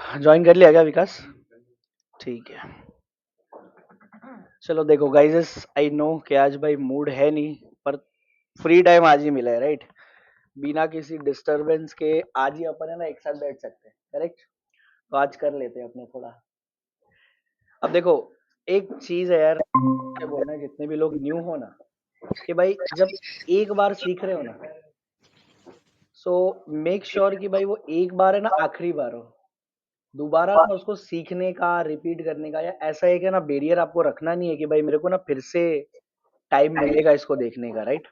Join कर लिया क्या विकास? ठीक है। चलो देखो गाइजेस, आई नो कि आज भाई मूड है नहीं, पर फ्री टाइम आज ही मिला है, राइट? बिना किसी डिस्टरबेंस के आज ही अपन है ना एक साथ बैठ सकते हैं, करेक्ट? तो आज कर लेते हैं अपने थोड़ा। अब देखो, एक चीज है यार, क्या बोलना है जितने भी लोग न्यू हो ना, कि भाई जब एक बार सीख रहे हो ना, सो मेक श्योर कि भाई वो एक बार है ना आखिरी बार हो। दोबारा ना उसको सीखने का, रिपीट करने का, या ऐसा है कि ना बैरियर आपको रखना नहीं है कि भाई मेरे को ना फिर से टाइम मिलेगा इसको देखने का, राइट?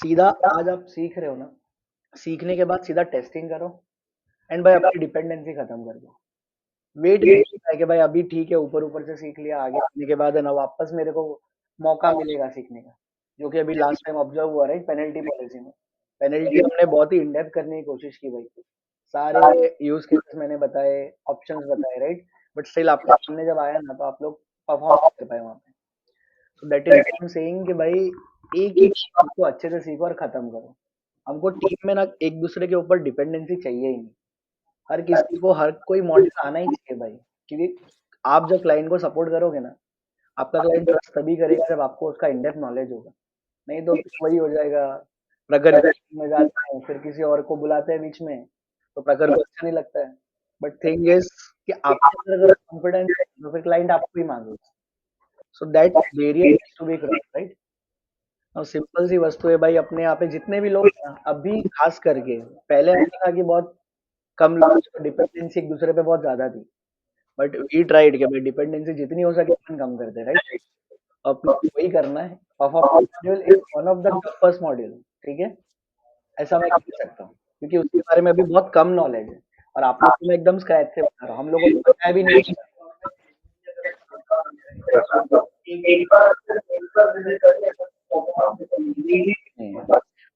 सीधा आज आप सीख रहे हो ना, सीखने के बाद सीधा टेस्टिंग करो, एंड भाई अपनी डिपेंडेंसी खत्म कर दो। वेट नहीं करना है कि भाई अभी ठीक है, ऊपर ऊपर से सीख लिया, आगे सीखने के बाद है ना वापस मेरे को मौका मिलेगा सीखने का, जो कि अभी लास्ट टाइम ऑब्जर्व हुआ, राइट? पेनल्टी पॉलिसी में पेनल्टी हमने बहुत ही इनडेप्थ करने की कोशिश की भाई, सारे यूज केसेस मैंने बताए, ऑप्शंस बताए, राइट? बट स्टिल आपके सामने जब आया ना, तो आप लोग परफॉर्म कर पाए वहां पे। So that is I am saying कि भाई एक ही चीज को अच्छे से सीखो और खत्म करो। हमको टीम में ना एक दूसरे के ऊपर डिपेंडेंसी चाहिए ही नहीं। हर किसी को हर कोई मॉडल आना ही चाहिए भाई, क्योंकि आप जब क्लाइंट को सपोर्ट करोगे ना, आपका क्लाइंट ट्रस्ट तभी करेगा जब आपको उसका इन डेप्थ नॉलेज होगा। नहीं तो फिर वही हो जाएगा, प्रखर में जाते हैं फिर किसी और को बुलाते हैं बीच में, तो प्रखर को अच्छा नहीं लगता है। बट थिंग इज कि आपके अंदर अगर कॉन्फिडेंस है तो फिर क्लाइंट आपको ही मांगेगा। So that variate needs to be cross, right? और सिंपल सी वस्तु है भाई, अपने यहाँ पे जितने भी लोग हैं ना, अभी खास करके, पहले मैंने कहा कि बहुत कम लोग डिपेंडेंसी एक दूसरे पे बहुत ज्यादा थी, बट वी ट्राइड कि भाई डिपेंडेंसी जितनी हो सके अपन कम कर दे, राइट? अपने को वही करना है। Performance module is one of the toughest module, ठीक है? ऐसा मैं कह सकता हूँ, क्योंकि उसके बारे में अभी बहुत कम नॉलेज है, और आप लोग को मैं एकदम स्क्रैच से बता रहा हूँ, हम लोगों को बताया भी नहीं।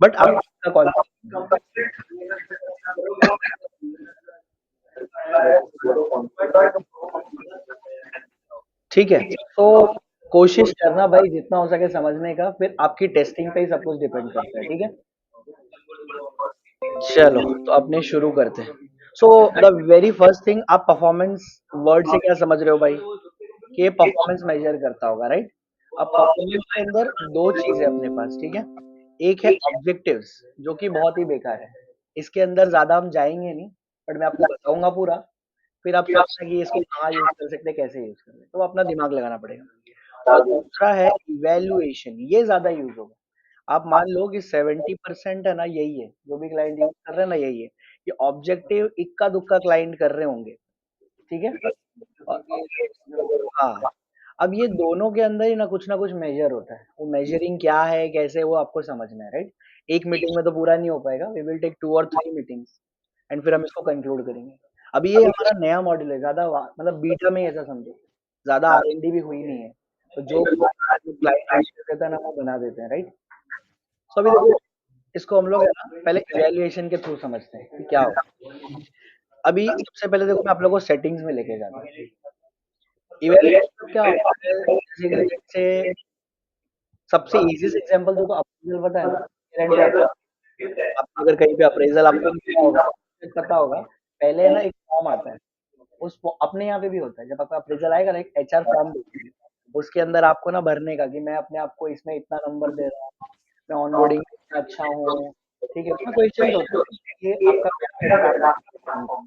बट आपका कॉन्सेप्ट ठीक है। तो कोशिश करना भाई जितना हो सके समझने का, फिर आपकी टेस्टिंग पे ही सब कुछ डिपेंड करता है, ठीक है? चलो तो अपने शुरू करते हैं। So the very first thing, आप परफॉर्मेंस वर्ड से क्या समझ रहे हो भाई? कि ये परफॉर्मेंस मेजर करता होगा, राइट? अब परफॉर्मेंस के अंदर दो चीज है अपने पास, ठीक है? एक है ऑब्जेक्टिव्स, जो कि बहुत ही बेकार है, इसके अंदर ज्यादा हम जाएंगे नहीं, बट मैं आपको बताऊंगा पूरा। फिर आप सोचना कि इसको कहाँ यूज कर सकते हैं, कैसे यूज कर सकते हैं, तो अपना दिमाग लगाना पड़ेगा। और दूसरा है इवेल्युएशन, ये ज्यादा यूज होगा। आप मान लो कि 70% है ना, यही है जो भी क्लाइंट यूज कर रहे हैं ना, यही है कि ऑब्जेक्टिव इक्का दुक्का क्लाइंट कर रहे होंगे, ठीक है? और हाँ, अब ये दोनों के अंदर ही ना कुछ मेजर होता है, वो मेजरिंग क्या है, कैसे, वो आपको समझना है, राइट? एक मीटिंग में तो पूरा नहीं हो पाएगा, वी विल टेक 2 और 3 मीटिंग्स, एंड फिर हम इसको कंक्लूड करेंगे। अभी ये हमारा नया मॉडल है, ज्यादा मतलब बीटा में ही ऐसा समझो, ज्यादा R&D भी हुई नहीं है, तो जो क्लाइंट देता है ना वो बना देते हैं, राइट? सो अभी देखो, इसको हम लोग है ना पहले इवैल्यूएशन के थ्रू समझते हैं कि क्या होगा। अभी सबसे पहले देखो, मैं आप लोगों को सेटिंग्स में लेके जाता हूँ। इवैल्यूएशन क्या होता है? जैसे कि जैसे सबसे इजीएस्ट एग्जांपल देखो, अप्रेजल पता है ना? Current आपको अगर कहीं पे अप्रेजल आपको मिलता होगा, पता होगा, पहले ना एक फॉर्म आता है, अपने यहाँ पे भी होता है, जब आपका अप्रेजल आएगा ना, एक HR फॉर्म देते हैं, उसके अंदर आपको ना भरने का कि मैं अपने आप को इसमें इतना नंबर दे रहा हूँ, मैं ऑनबोर्डिंग में अच्छा हूँ, ठीक है? उसमें क्वेश्चंस होते हैं, ये आपका पैरामीटर।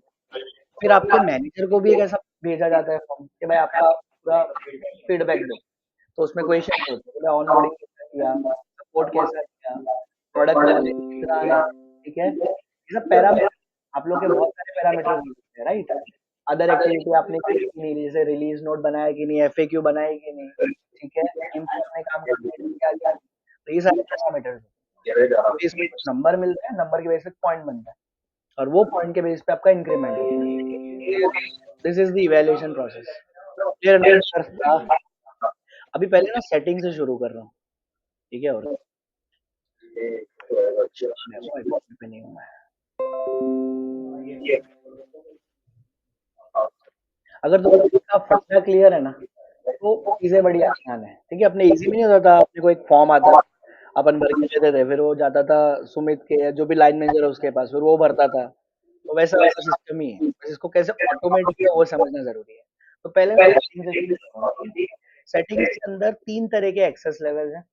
फिर आपके मैनेजर को भी एक ऐसा भेजा जाता है फॉर्म कि भाई आपका पूरा फीडबैक दो, तो उसमें क्वेश्चन होते हैं, ऑनबोर्डिंग कैसा किया, सपोर्ट कैसा किया, प्रोडक्ट नॉलेज कितना है, ठीक है? ये सब पैरामीटर, आप लोग के बहुत सारे पैरामीटर होते हैं, राइट? अदर एक्टिविटी आपने की कि नहीं, जैसे रिलीज नोट बनाया कि नहीं, FAQ बनाया कि नहीं, ठीक है? टीम से आपने काम कंप्लीट किया कि नहीं? तो ये सारे पैरामीटर्स, तो इसमें कुछ नंबर मिलते हैं, नंबर के बेसिस पे पॉइंट बनता है, और वो पॉइंट के बेसिस पे आपका इंक्रीमेंट होता है। This is the evaluation process. Clear ना सर? अभी पहले ना सेटिंग से शुरू कर रहा हूँ, ठीक है? और वाईफाई पे नहीं हूँ मैं। अगर तुम्हें इसका फंडा क्लियर है ना, तो चीजें बड़ी आसान है, ठीक है? अपने इजी में नहीं होता था, अपने को एक फॉर्म आता था, अपन भर के देते थे, फिर वो जाता था सुमित के या जो भी लाइन मैनेजर है उसके पास, फिर वो भरता था, तो वैसा वाला सिस्टम ही है, बस इसको कैसे ऑटोमेट किया वो समझना जरूरी है। तो पहले मैं सेटिंग से शुरू करूंगा, ठीक है। सेटिंग्स के अंदर तीन तरह के एक्सेस लेवल हैं।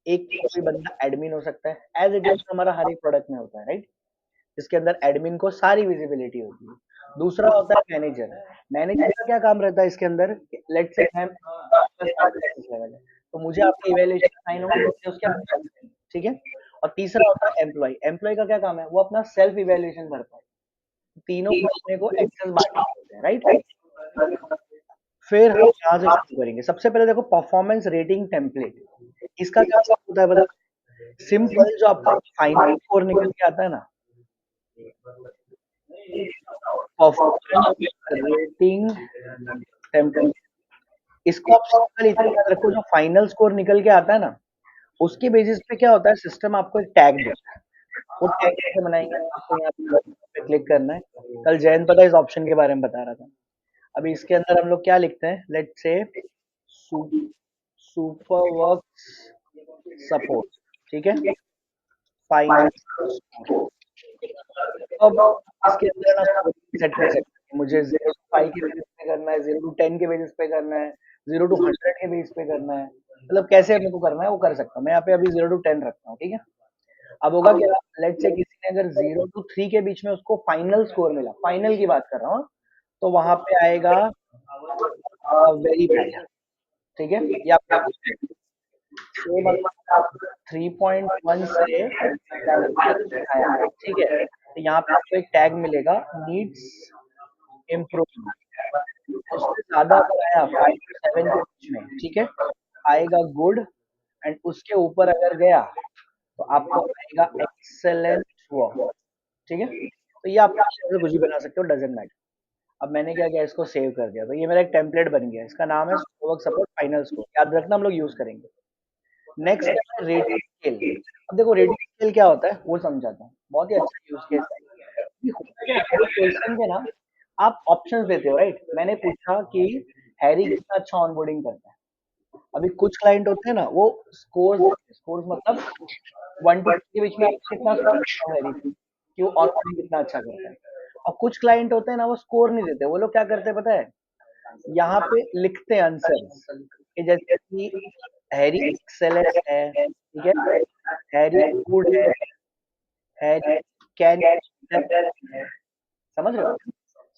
एक तो कोई बंदा एडमिन हो सकता है, एज इट इज हमारा हर एक प्रोडक्ट में होता है, राइट। जिसके अंदर एडमिन को सारी विजिबिलिटी होती है। दूसरा होता है मैनेजर। मैनेजर का क्या काम रहता है इसके अंदर? लेट्स से मैं लेवल है, तो मुझे आपके इवैल्यूएशन साइन होंगे तो उसके अंदर, ठीक है। और तीसरा होता है एम्प्लॉय। एम्प्लॉय का क्या काम है? वो अपना सेल्फ इवैल्यूएशन करता है। तीनों को अपने को एक्सेस बांटने होते हैं, राइट। फिर हम यहाँ से शुरू करेंगे। सबसे पहले देखो परफॉर्मेंस रेटिंग टेम्पलेट। इसका क्या काम होता है बता। सिंपल, जो आपका फाइनल स्कोर निकल के आता है ना, परफॉर्मेंस रेटिंग टेम्पलेट, इसको आप सिंपल इतना याद रखो, जो फाइनल स्कोर निकल के आता है ना, उसके बेसिस पे क्या होता है, सिस्टम आपको एक टैग देता है। वो टैग कैसे बनाएंगे, आपको यहाँ पे क्लिक करना है। कल जैन पता है इस ऑप्शन के बारे में बता रहा था। अभी इसके अंदर हम लोग क्या लिखते हैं, let's say super works support, ठीक है, फाइनल स्कोर। अब इसके अंदर ना सेट कर सकते हैं, मुझे 0 to 5 के बेसिस पे करना है, 0 to 10 के बेसिस पे करना है, 0 to 100 के बेसिस पे करना है, मतलब कैसे मेरे को करना है वो कर सकता हूँ। मैं यहाँ पे अभी 0 to 10 रखता हूँ, ठीक है। अब होगा क्या, लेट्स से किसी ने अगर 0 to 3 के बीच में उसको फाइनल स्कोर मिला, फाइनल की बात कर रहा हूँ, तो वहां पे आएगा वेरी बैड, ठीक है। या सेम अगर 3.1 से आया, ठीक है, तो यहाँ पे आपको एक टैग मिलेगा, नीड्स इम्प्रूवमेंट। उससे ज्यादा अगर आया 5 to 7 के बीच में, ठीक है, आएगा गुड। एंड उसके ऊपर अगर गया तो आपको आएगा एक्सेलेंट वर्क, ठीक है। तो ये आप कुछ भी बना सकते हो, डजेंट मैटर। अब मैंने क्या किया, इसको सेव कर दिया, तो ये मेरा एक टेम्पलेट बन गया। इसका नाम है वर्क सपोर्ट फाइनल स्कोर, याद रखना हम लोग यूज करेंगे। नेक्स्ट है रेटिंग स्केल। अब देखो रेटिंग स्केल क्या होता है वो समझाता हूँ, बहुत ही अच्छा यूज केस है। क्वेश्चन के ना आप ऑप्शंस देते हो, राइट। मैंने पूछा कि हैरी कितना अच्छा ऑनबोर्डिंग करता है। अभी कुछ क्लाइंट होते हैं ना, वो स्कोर्स स्कोर्स मतलब 1 to 3 के बीच में आपको कितना स्कोर देता है हैरी कि वो ऑनबोर्डिंग कितना अच्छा करता है। और कुछ क्लाइंट होते हैं ना, वो स्कोर नहीं देते। वो लोग क्या करते हैं पता है, यहाँ पे लिखते हैं आंसर कि जैसे कि हैरी एक्सेलेंट है, ठीक है, हैरी गुड है कैन, समझ रहे हो,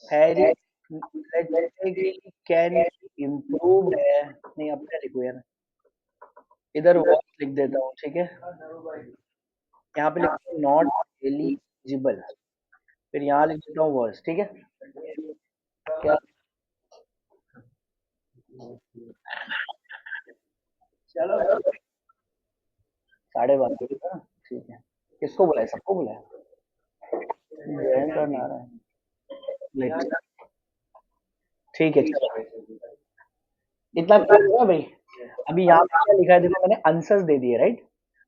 हैरी लेट्स से कि कैन इम्प्रूव है। नहीं अब क्या लिखूं यार, इधर वर्क लिख देता हूँ, ठीक है। यहाँ पे लिखता हूँ नॉट एलिजिबल, फिर यहाँ लिख देता हूँ वर्स, ठीक है। क्या, चलो 12:30 का, ठीक है। किसको बुलाए, सबको बुलाए, जयंत और नारायण, लेट, ठीक है चलो। इतना क्लियर हुआ भाई। अभी यहाँ पे क्या लिखा है देखो, मैंने आंसर्स दे दिए, राइट।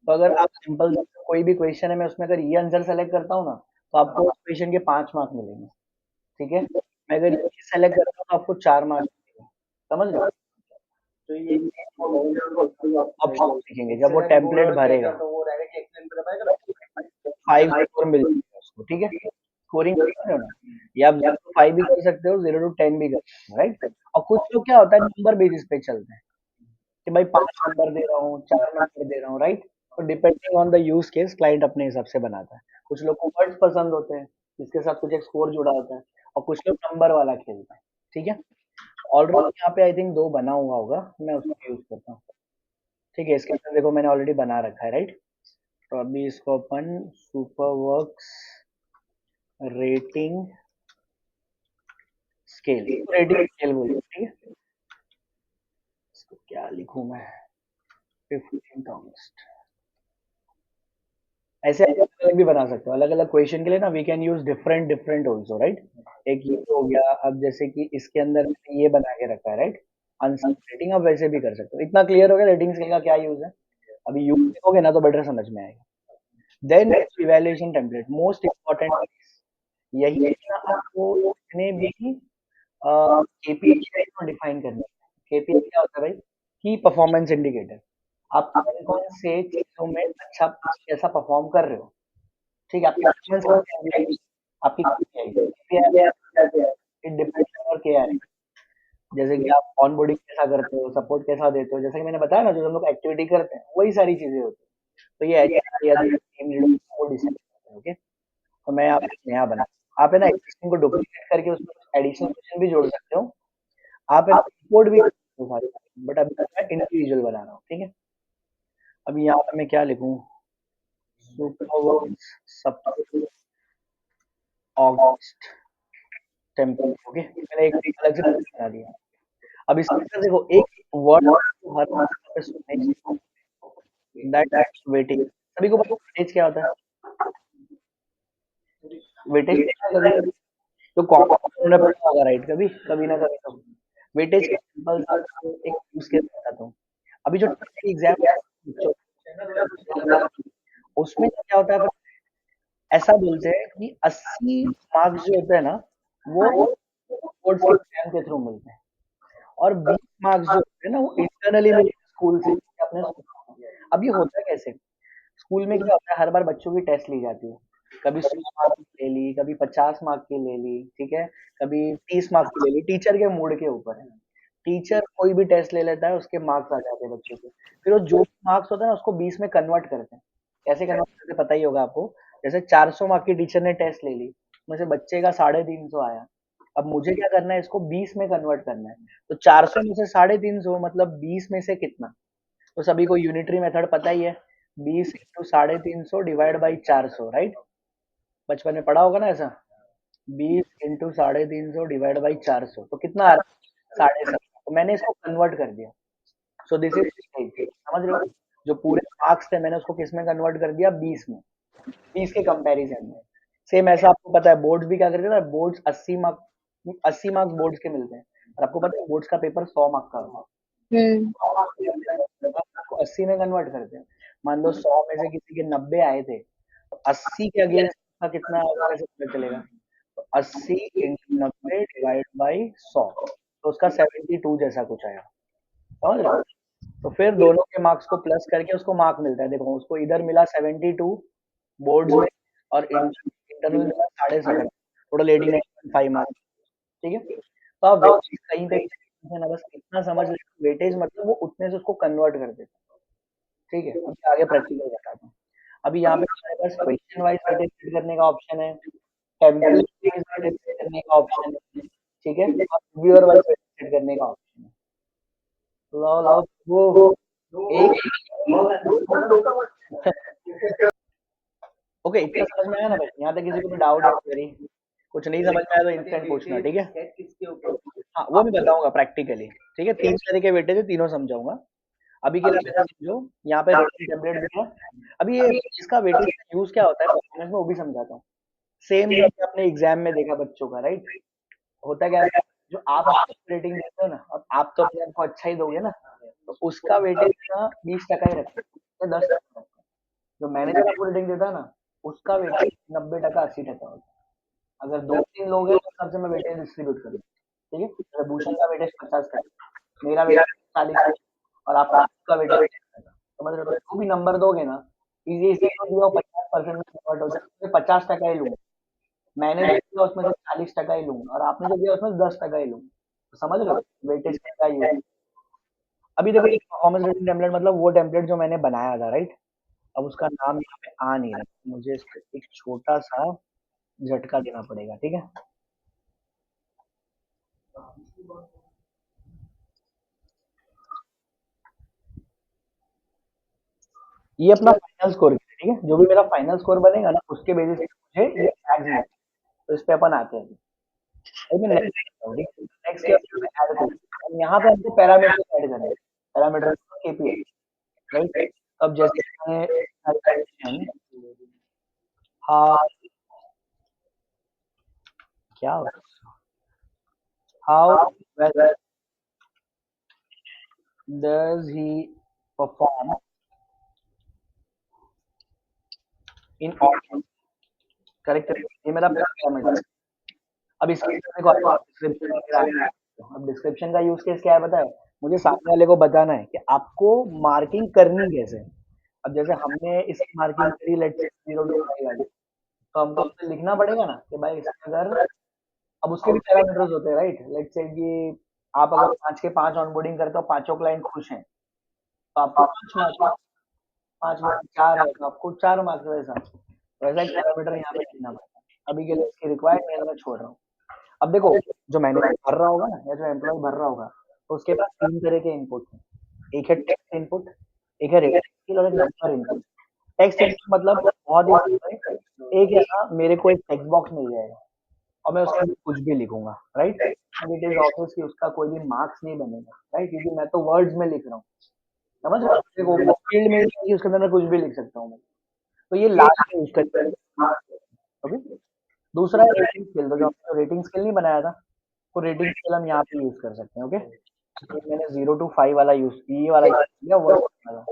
तो अगर आप सिंपल कोई भी क्वेश्चन है, मैं उसमें अगर ये आंसर सेलेक्ट करता हूँ ना, तो आपको क्वेश्चन के 5 मार्क मिलेंगे, ठीक है। मैं अगर ये सेलेक्ट करता हूँ तो आपको 4 मार्क मिलेंगे, समझ रहे हो। तो ये ऑप्शन दिखेंगे जब वो टेम्पलेट भरेगा, 5 स्कोर मिल जाएगा उसको, ठीक है। स्कोरिंग कर रहे हो ना, या आप 0 to 5 भी कर सकते हो, 0 to 10 भी कर सकते हो, राइट। और कुछ लोग क्या होता है, नंबर बेसिस पे चलते हैं कि भाई 5 नंबर दे रहा हूँ, 4 नंबर दे रहा हूँ, राइट। तो depending on the use case client अपने हिसाब से बनाता है। कुछ लोग को वर्ड्स पसंद होते हैं जिसके साथ कुछ एक स्कोर जुड़ा होता है, और कुछ लोग नंबर वाला खेलते हैं, ठीक है। ऑलरेडी यहाँ पे आई थिंक 2 बना हुआ होगा, मैं उसको यूज करता हूँ, ठीक है। इसके अंदर देखो मैंने ऑलरेडी बना रखा है, राइट। तो अभी इसको अपन super works rating scale, rating scale बोलते हैं, ठीक है। इसको क्या लिखूं मैं, 15th ऑगस्ट, ऐसे अलग अलग भी बना सकते हो। अलग अलग क्वेश्चन के लिए ना we can use different different also, right. एक ये तो हो गया। अब जैसे कि इसके अंदर मैंने ये बना के रखा है, राइट, आंसर रेटिंग। आप वैसे भी कर सकते हो। इतना क्लियर हो गया रेटिंग स्केल का क्या यूज है। अभी यूज देखोगे ना तो बेटर समझ में आएगा। Then evaluation template, most important यही है कि ना आपको जितने भी केपीआई को डिफाइन करना है। केपीआई क्या होता है भाई, की परफॉर्मेंस इंडिकेटर। आप कौन कौन से चीजों में अच्छा कैसा परफॉर्म कर रहे हो, ठीक है। आपकी परफॉर्मेंस आपकी KPI it depends on KI। जैसे कि आप ऑनबोर्डिंग कैसा करते हो, सपोर्ट कैसा देते हो, जैसे कि मैंने बताया ना, जो हम लोग एक्टिविटी करते हैं वही सारी चीजें होती हैं। तो ये HR या टीम लीडर वो डिसाइड करते हैं। ओके, तो मैं आप नया बना, आप है ना एग्जिस्टिंग को डुप्लीकेट करके उसमें कुछ एडिशनल क्वेश्चन भी जोड़ सकते हो। आप है ना रिपोर्ट भी कर सकते हो सारी, बट अभी मैं इंडिविजुअल बना रहा हूँ। ठीक है, अभी यहाँ पे मैं क्या लिखूँ, सुपरवर्स सब ऑगस्ट टेम्पल। ओके, मैंने एक अलग से बना दिया। अब इसके अंदर देखो एक वर्ड हर पे सुनने दैट वेटिंग, सभी को पता है वेटेज क्या होता है? वेटेज क्या है? कभी तो कॉमन ने पढ़ा होगा राइट, कभी कभी ना कभी तो वेटेज का सिंपल सा एक यूज केस बताता हूँ। अभी जो एग्जाम उसमें क्या होता है, ऐसा बोलते हैं कि 80 मार्क्स जो होते हैं ना वो बोर्ड के एग्जाम के थ्रू मिलते हैं, और 20 मार्क्स जो होते हैं ना वो इंटरनली मिलते हैं स्कूल से अपने स्कूल। अब ये होता है कैसे, स्कूल में क्या होता है, हर बार बच्चों की टेस्ट ली जाती है। कभी 100 मार्क की ले ली, कभी 50 मार्क की ले ली, ठीक है, कभी 30 मार्क की ले ली, टीचर के मूड के ऊपर है। टीचर कोई भी टेस्ट ले लेता है, उसके मार्क्स आ जाते हैं बच्चों के। फिर वो जो मार्क्स होते हैं ना उसको 20 में कन्वर्ट करते हैं। कैसे कन्वर्ट करते हैं पता ही होगा आपको। जैसे 400 मार्क की टीचर ने टेस्ट ले ली, मुझे बच्चे का 350 आया। अब मुझे क्या करना है, इसको 20 में कन्वर्ट करना है। तो 400 में से 350 मतलब 20 में से कितना, तो सभी को यूनिटरी मेथड पता ही है। 20 इंटू 350 डिवाइड बाई 400, राइट, बचपन में पढ़ा होगा ना ऐसा। 20 इंटू 350 डिवाइड बाई 400 तो कितना आ रहा है, 17.5। तो मैंने इसको कन्वर्ट कर दिया। सो दिस इज, समझ रहे हो, जो पूरे मार्क्स थे मैंने उसको किस में कन्वर्ट कर दिया, 20 में, 20 के कंपैरिजन में। सेम ऐसा आपको पता है बोर्ड्स भी क्या करते हैं ना, बोर्ड्स 80 मार्क्स बोर्ड्स के मिलते हैं, और आपको पता है बोर्ड्स का पेपर 100 मार्क्स का होता है। हम्म। 80 में कन्वर्ट करते हैं। मान लो 100 में से किसी के 90 आए थे, तो 80 के अगेंस्ट का कितना आएगा, कैसे पता चलेगा? तो 80 इंटू 90 डिवाइड बाई 100, तो उसका 72 जैसा कुछ आया, समझ रहे हो? तो फिर दोनों के मार्क्स को प्लस करके उसको मार्क मिलता है। देखो उसको इधर मिला 72 बोर्ड्स में, और इंटरनल मिला 7.5, टोटल 89.5 मार्क्स। ठीक है, तो आप वेटेज कहीं पे है ना, बस इतना समझ लें, वेटेज मतलब वो उतने से उसको कन्वर्ट कर देते हैं। ठीक है, अभी आगे प्रैक्टिकल बताता हूँ। अभी यहाँ पे हमारे पास क्वेश्चन वाइज वेटेज सेट करने का ऑप्शन है, टेम्पलेट वाइज वेटेज सेट करने का ऑप्शन है, ठीक है, और व्यूअर वाइज वेटेज सेट करने का ऑप्शन है। लाओ लाओ वो एक ओके, इतना समझ में आया ना भाई, यहाँ तक किसी को भी डाउट है क्वेरी, कुछ नहीं समझ में आया तो इंस्टेंट पूछना, ठीक है। हाँ वो मैं बताऊंगा प्रैक्टिकली, ठीक है, 3 तरह के वेटेज है, तीनों समझाऊंगा। अभी के लिए आप ऐसा समझो, यहाँ पे रेटिंग टेम्पलेट दिया है। अभी ये इसका वेटेज का यूज क्या होता है परफॉर्मेंस में, वो भी समझाता हूँ। सेम जैसे आपने एग्जाम में देखा बच्चों का, राइट, होता क्या है, जो आप अपनी रेटिंग देते हो ना, अब आप तो अपने आप को अच्छा ही दोगे ना, तो उसका वेटेज ना 20% ही रखते हैं, 10%। जो मैनेजर आपको रेटिंग देता है ना, उसका वेटेज 90%, 80% होता है। अगर 2-3 लोग हैं तो हिसाब से मैं वेटेज डिस्ट्रीब्यूट करूँ, ठीक है, जैसे भूषण का वेटेज 50%, मेरा वेटेज 40%, और आपका वेटेज 10%। समझ रहे हो, तो जो भी नंबर दोगे ना, इजी इजी जो दिया 50% में कन्वर्ट हो जाए, मैं 50% ही लूंगा। मैंने जो दिया उसमें से 40% ही लूंगा, और आपने जो दिया उसमें से 10% ही लूंगा। तो समझ रहे हो वेटेज का यूज। अभी देखो ये परफॉर्मेंस रेटिंग टेम्पलेट मतलब वो टेम्पलेट जो मैंने बनाया था, राइट, अब उसका नाम यहाँ पे आ नहीं रहा, मुझे इस पे एक छोटा सा झटका देना पड़ेगा, ठीक है। ये अपना फाइनल स्कोर है, ठीक है, जो भी मेरा फाइनल स्कोर बनेगा ना उसके बेसिस पे मुझे ये टैग्स मिलेंगे। तो इस पे अपन आते हैं अभी मैं नेक्स्ट, नेक्स्ट क्या ऐड करूँ, अब यहाँ पे हमको पैरामीटर ऐड करना है, पैरामीटर केपीआई, राइट। अब जैसे मैंने हाउ, क्या how well does he perform in audio, correct, ये मेरा पैरामीटर। अब इसके देखो डिस्क्रिप्शन वगैरह है। अब डिस्क्रिप्शन का यूज केस क्या है पता है, मुझे सामने वाले को बताना है कि आपको मार्किंग करनी कैसे है। अब जैसे हमने इसकी मार्किंग करी लेट्स से 0 to 5 वाली, तो हमको उसमें लिखना पड़ेगा ना कि भाई इसमें अगर अब उसके भी पैरामीटर्स होते हैं, राइट? लेट्स से कि आप अगर 5 के 5 ऑनबोर्डिंग करते हो, पाँचों क्लाइंट खुश हैं, तो आपको 5 मार्क्स, 5 में से 4 है तो आपको 4 मार्क्स, वैसा। वैसा एक पैरामीटर यहाँ पे लिखना पड़ता है। अभी के लिए इसकी रिक्वायर्ड नहीं है तो मैं छोड़ रहा हूँ। अब देखो, जो मैनेजर भर रहा होगा ना या जो एम्प्लॉय भर रहा होगा, तो उसके पास 3 तरह के इनपुट हैं। एक है टेक्स्ट इनपुट, एक है रेटिंग स्केल और एक नंबर इनपुट। टेक्स्ट इनपुट मतलब बहुत ही सिंपल है। एक है ना, मेरे को एक टेक्स्ट बॉक्स मिल जाएगा और मैं उसके अंदर कुछ भी लिखूंगा, right? And it is obvious कि उसका कोई भी मार्क्स नहीं बनेगा, राइट? क्योंकि मैं तो वर्ड्स में लिख रहा हूँ, समझ रहे हो? देखो फील्ड में ही उसके अंदर मैं कुछ भी लिख सकता हूँ मैं। तो ये लास्ट में यूज करते हैं, ओके। दूसरा है रेटिंग स्केल। तो जो हमने रेटिंग स्केल नहीं बनाया था, तो रेटिंग स्केल हम यहाँ पे यूज कर सकते हैं, ओके। तो मैंने 0 to 5 वाला यूज, ये वाला यूज किया, वर्ड वाला।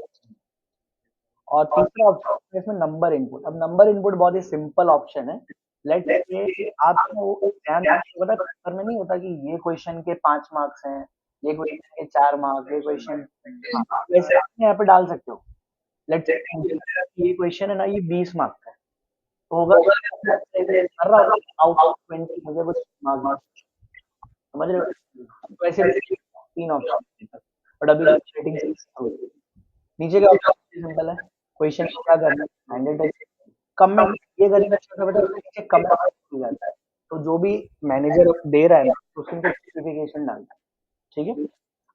और तीसरा ऑप्शन है इसमें नंबर इनपुट। अब नंबर इनपुट बहुत ही सिंपल ऑप्शन है। लेट्स से आप वो ध्यान दीजिए, पता पेपर में नहीं होता कि ये क्वेश्चन के 5 मार्क्स हैं, ये क्वेश्चन के 4 मार्क्स, ये क्वेश्चन, हाँ, वैसे आप यहाँ पे डाल सकते हो। लेट्स से ये क्वेश्चन है ना, ये 20 मार्क्स का है, तो होगा कर रहा होगा आउट ऑफ 20 मुझे कुछ मार्क्स, समझ रहे हो? वैसे भी 3 ऑप्शन, बट अभी रेटिंग नीचे का ऑप्शन सिंपल है। क्वेश्चन को क्या करना है, मैंडेटरी कमेंट ये करेंगे, छोटा बेटा नीचे कमेंट हो जाता है। तो जो भी मैनेजर दे रहा है ना, तो उसमें स्पेसिफिकेशन डालता है, ठीक है?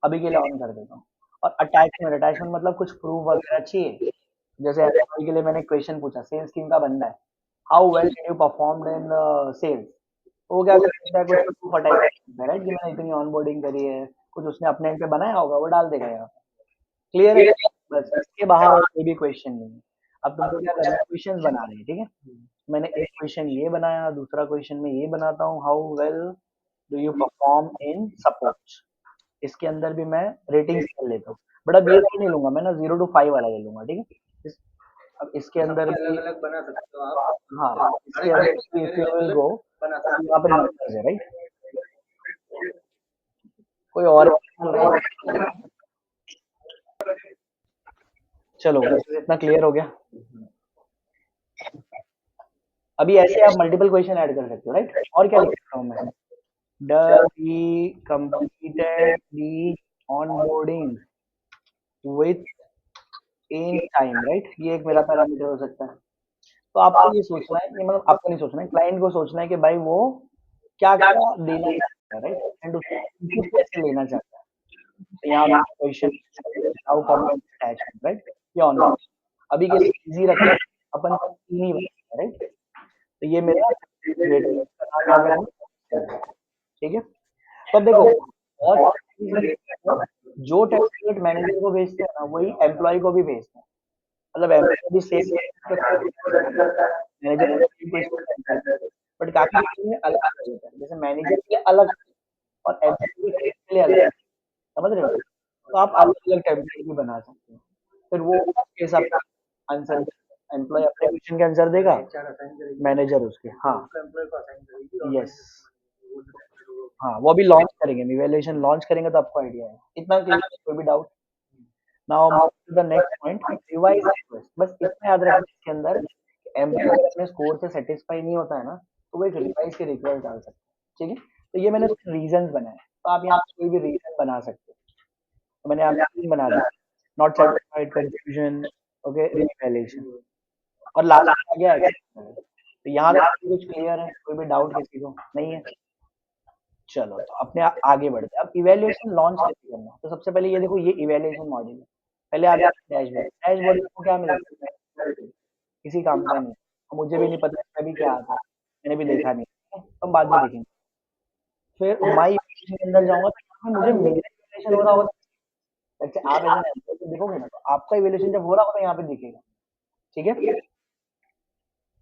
अभी के लिए ऑन कर देता हूँ। और अटैचमेंट, अटैचमेंट मतलब कुछ प्रूफ वगैरह चाहिए। जैसे अभी के लिए मैंने क्वेश्चन पूछा, सेल्स टीम का बंदा है, how well did you perform in sales. तो वो क्या कर सकता है, कुछ प्रूफ अटैच कर सकता है, राइट? कि मैंने इतनी ऑनबोर्डिंग करी है, कुछ उसने अपने एंड पे बनाया होगा, वो डाल देगा यहाँ। क्लियर है? बस इसके बाहर और कोई भी क्वेश्चन नहीं है। अब तुमको क्या करना है, क्वेश्चंस बनाने हैं, ठीक है? मैंने एक क्वेश्चन ये बनाया, दूसरा क्वेश्चन में ये बनाता हूँ, how well do you perform in support. इसके अंदर भी मैं रेटिंग्स कर लेता हूँ, बट अब ये नहीं लूंगा मैं ना, 0 to 5 वाला ले लूंगा, ठीक है? अब इसके अंदर भी अलग अलग बना सकते हो आप। हाँ, इसके अंदर भी if you will go, यहाँ पे नंबर्स है, राइट? कोई और चलो, इतना क्लियर हो गया। अभी ऐसे आप मल्टीपल क्वेश्चन ऐड कर सकते हो, राइट? और क्या लिख सकता हूँ मैं, does he completed the onboarding with in time, right? ये एक मेरा पैरामीटर हो सकता है। तो आपको ये सोचना है कि मतलब आपको नहीं सोचना है, क्लाइंट को सोचना है कि भाई वो क्या क्या देना चाहता है, राइट? एंड उसको इनपुट कैसे लेना चाहता है। तो यहाँ question how comment attachment, right? ये ऑन, अभी के लिए इजी रखना, अपन तीन ही बनाएंगे, राइट? तो ये मेरा रेटिंग क्या करना, ठीक है? तो अब देखो, बहुत जो टेक्स्ट मैनेजर को भेजते हैं ना, वही एम्प्लॉय को भी भेजते हैं। मतलब एम्प्लॉय भी सेम मैनेजर, बट काफी चीजें अलग अलग होता है। जैसे मैनेजर के लिए अलग और एम्प्लॉय के लिए अलग, समझ रहे हो? तो आप अलग अलग टेम्पलेट भी बना सकते हो। फिर वो उसके हिसाब से आंसर, एम्प्लॉय अपने क्वेश्चन के आंसर देगा, मैनेजर उसके, हाँ, यस, हाँ, वो अभी लॉन्च करेंगे, इवैल्यूएशन लॉन्च करेंगे तो आपको आइडिया है। इतना क्लियर, कोई भी doubt? Now to the next point, revise request. बस इतना याद रखना इसके अंदर, एम्प्लॉय अगर अपने स्कोर से सेटिस्फाई नहीं होता है ना, तो वो एक रिवाइज की रिक्वेस्ट डाल सकता है, ठीक है? तो ये मैंने रीजंस बनाए, तो आप यहाँ पे कोई भी रीजन बना सकते हो। तो मैंने यहाँ पे 3 बना दिया, not satisfied, confusion, okay, revaluation, और लास्ट आ गया एक्सेप्टेबल। तो यहाँ तक कुछ क्लियर है? कोई भी डाउट किसी को नहीं है? चलो, तो अपने आगे बढ़ते हैं। अब इवैल्यूएशन लॉन्च कैसे करना है? तो सबसे पहले ये देखो, ये इवैल्यूएशन मॉड्यूल है। पहले आ गया डैशबोर्ड। डैशबोर्ड को क्या मिलता है? किसी काम का नहीं, और मुझे भी नहीं पता इसका भी क्या आता है, मैंने भी देखा नहीं, ठीक है? तो हम बाद में देखेंगे। फिर माई इवैल्यूएशन के अंदर जाऊँगा, तो यहाँ पे मुझे मेरा इवैल्यूएशन हो रहा होगा। जैसे आप एज़ एन एम्प्लॉयी देखोगे ना, तो आपका इवैल्यूएशन जब हो रहा होगा, यहाँ पे दिखेगा, ठीक है?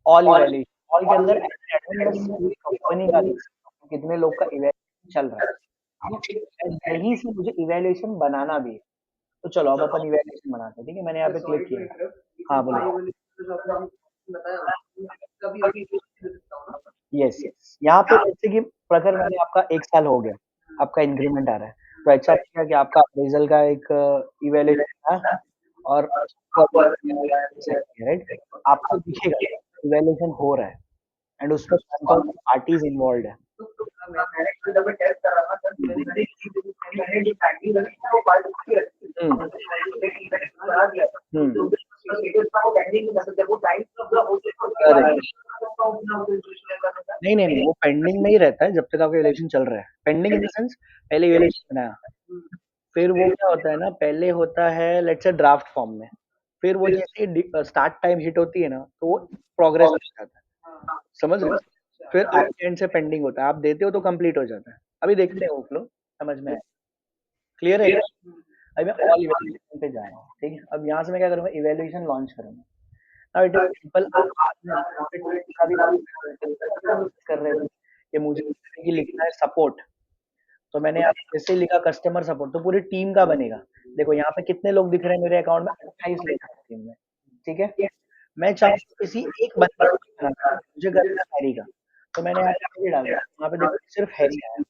ऑल इवैल्यूएशन, ऑल के अंदर एडमिन बस पूरी कंपनी का देख सकता हूँ, कितने लोग का इवैल्यूएशन चल रहा है, ठीक है? एंड यहीं से मुझे इवैल्यूएशन बनाना भी है। तो चलो अब अपन इवैल्यूएशन बनाते हैं, ठीक है? मैंने यहाँ पे क्लिक किया। हाँ, बोलो। Yes, yes. यहाँ पे जैसे कि अगर मैंने आपका 1 साल हो गया, आपका इंक्रीमेंट आ रहा है, तो अच्छा किया कि आपका अप्रेज़ल का एक इवैल्यूएशन था और राइट? आपको दिखेगा इवैल्यूएशन हो रहा है। एंड उसमें कौन कौन पार्टीज इन्वॉल्व है। हम्म हम्म करेक्ट। नहीं नहीं नहीं, वो पेंडिंग में ही रहता है जब तक आपका इलेक्शन चल रहा है। पेंडिंग इन द सेंस, पहले इलेक्शन बनाया, फिर वो क्या होता है ना, पहले होता है लेट्स से ड्राफ्ट फॉर्म में, फिर वो जैसे स्टार्ट टाइम हिट होती है ना, तो वो प्रोग्रेस हो जाता है, समझ रहे हो? फिर आपके एंड से पेंडिंग होता है, आप देते हो तो कंप्लीट हो जाता है। अभी देखते हैं वो फ्लो, समझ में आया? क्लियर है? अभी मैं ऑल इवेल्युएशन पे जा रहा हूँ, ठीक है? अब यहाँ से मैं क्या करूंगा, इवेल्युएशन लॉन्च करूंगा। नाउ इट इज सिंपल, का भी कर रहे थे कि मुझे कि लिखना है सपोर्ट, तो मैंने यहाँ पे जैसे ही लिखा कस्टमर सपोर्ट, तो पूरी टीम का बनेगा। देखो यहाँ पे कितने लोग दिख रहे हैं मेरे अकाउंट में, 28 लोग हैं टीम में, ठीक है? मैं चाहूँ किसी एक बंदे को बनाना है, मुझे करना है हैरी का, तो मैंने यहाँ पे हैरी डाल दिया, यहाँ पे देखो सिर्फ हैरी आया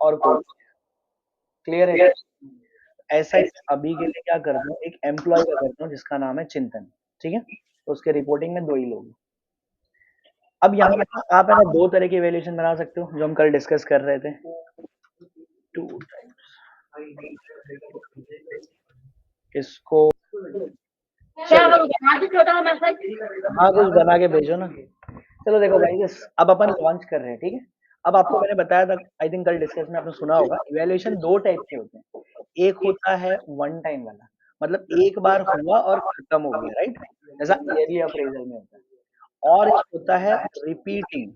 और कोई। क्लियर है? ऐसा ही अभी के लिए क्या करता हूँ, एक एम्प्लॉय का करता हूँ जिसका नाम है चिंतन, ठीक है? तो उसके रिपोर्टिंग में 2 ही लोग हैं। अब यहाँ पे आप है ना 2 तरह की वैल्यूएशन बना सकते हो, जो हम कल डिस्कस कर रहे थे। 2 इसको क्या करूँ, बना दूं छोटा सा मैसेज? हाँ कुछ बना के भेजो ना। चलो देखो भाई, अब अपन लॉन्च कर रहे हैं, ठीक है? अब आपको मैंने बताया था, आई थिंक कल डिस्कस में आपने सुना होगा, इवैल्यूएशन 2 टाइप के होते हैं। एक होता है वन टाइम वाला, मतलब एक बार हुआ और खत्म हो गया, राइट? जैसा ईयरली अप्रेजल में होता है। और एक होता है रिपीटिंग,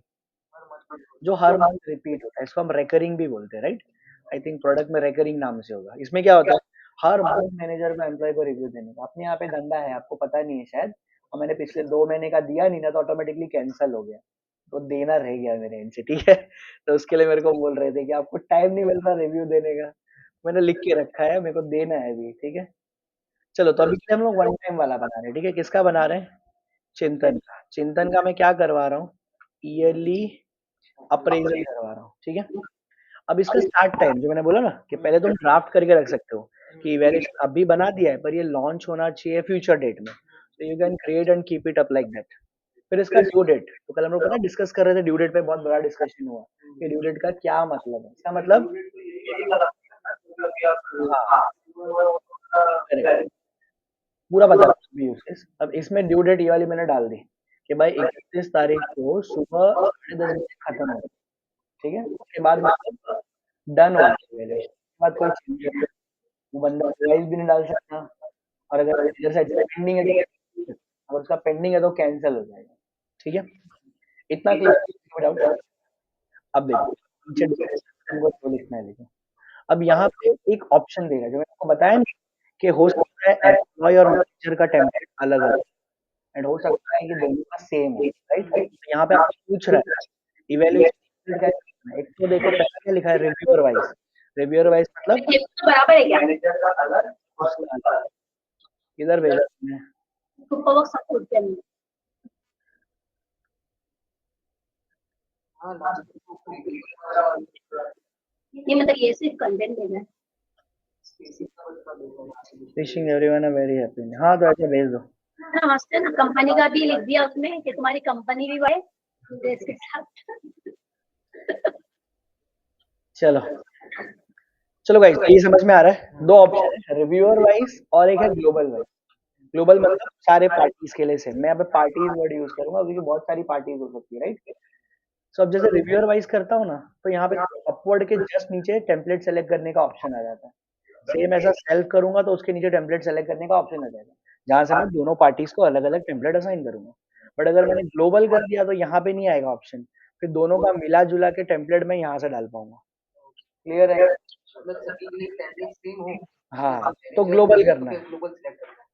जो हर मंथ रिपीट होता है, इसको हम रेकरिंग भी बोलते हैं, राइट? आई थिंक प्रोडक्ट में रेकरिंग नाम से होगा। इसमें क्या होता है, हर मंथ मैनेजर को एम्प्लॉय को रिव्यू देने का। अपने यहाँ पे धंधा है, आपको पता नहीं है शायद, और मैंने पिछले 2 महीने का दिया नहीं ना, तो ऑटोमेटिकली कैंसिल हो गया, तो देना रह गया मेरे एंड से, ठीक है? तो उसके लिए मेरे को बोल रहे थे कि आपको टाइम नहीं मिल रहा रिव्यू देने का, मैंने लिख के रखा है, मेरे को देना है अभी, ठीक है? चलो, तो अभी के लिए हम लोग वन टाइम वाला बना रहे हैं, ठीक है? किसका बना रहे हैं? चिंतन का। चिंतन का मैं क्या करवा रहा हूँ, ईयरली अप्रेजल करवा रहा हूँ, ठीक है? अब इसका स्टार्ट टाइम जो मैंने बोला ना, कि पहले तुम ड्राफ्ट करके रख सकते हो कि इवैल्यूएशन अभी बना दिया है, पर ये लॉन्च होना चाहिए फ्यूचर डेट में, तो you can create and keep it up like that. फिर इसका ड्यू डेट, तो कल हम लोग पता डिस्कस कर रहे थे, ड्यू डेट पे बहुत बड़ा डिस्कशन हुआ कि ड्यू डेट का क्या मतलब है। इसका मतलब हाँ, करेक्ट, पूरा बता रहा हूँ यूज केस। अब इसमें ड्यू डेट ये वाली मैंने डाल दी कि भाई 31 तारीख को सुबह 10:30 बजे खत्म हो, ठीक है? उसके बाद मतलब डन हो गया evaluation। उसके बाद कोई चेंज, वो बंदा रिवाइज भी नहीं डाल सकता, और अगर इधर से पेंडिंग है तो, अगर उसका पेंडिंग है तो कैंसिल हो जाएगा, ठीक है? इतना क्लियर डाउट। अब देखो नीचे description को जो लिखना है लिखो। अब यहाँ पे एक ऑप्शन देगा, जो मैंने आपको बताया ना, कि हो सकता है एम्प्लॉय और मैनेजर का टेम्पलेट अलग अलग, एंड हो सकता है कि दोनों का सेम हो, राइट? तो यहाँ पे आपको पूछ रहा है इवेल्युएशन क्या करना है। एक तो देखो पहला क्या लिखा है, रिव्यूअर वाइज। रिव्यूअर वाइज मतलब ये तो बराबर है क्या? उसका अलग। इधर भेजा तुमने। सुपर वर्क सब कुछ चाहिए। ये मतलब ये सिर्फ कंटेंट देना है। Wishing everyone a very happy, हाँ तो ऐसे भेज दो। नमस्ते ना, कंपनी का भी लिख दिया उसमें कि तुम्हारी कंपनी भी बढ़े देश के साथ। चलो चलो गाइस, ये समझ में आ रहा है? 2 ऑप्शन है, रिव्यूअर वाइज और एक है ग्लोबल वाइज। ग्लोबल मतलब सारे पार्टीज के लिए सेम। मैं यहाँ पे पार्टीज वर्ड यूज करूंगा क्योंकि बहुत सारी पार्टीज हो सकती है, राइट? सो अब जैसे रिव्यूअर वाइज करता हूँ ना, तो यहाँ पे अपवर्ड के जस्ट नीचे टेम्पलेट सेलेक्ट करने का ऑप्शन आ जाता है। सेम ऐसा सेल्फ करूंगा तो उसके नीचे टेम्पलेट सेलेक्ट करने का ऑप्शन आ जाएगा, जहां से मैं दोनों पार्टीज को अलग अलग टेम्पलेट असाइन करूंगा। बट अगर मैंने ग्लोबल कर दिया तो यहाँ पे नहीं आएगा ऑप्शन, फिर दोनों का मिला जुला के टेम्पलेट मैं यहाँ से डाल पाऊंगा। क्लियर है? हाँ, तो ग्लोबल करना है।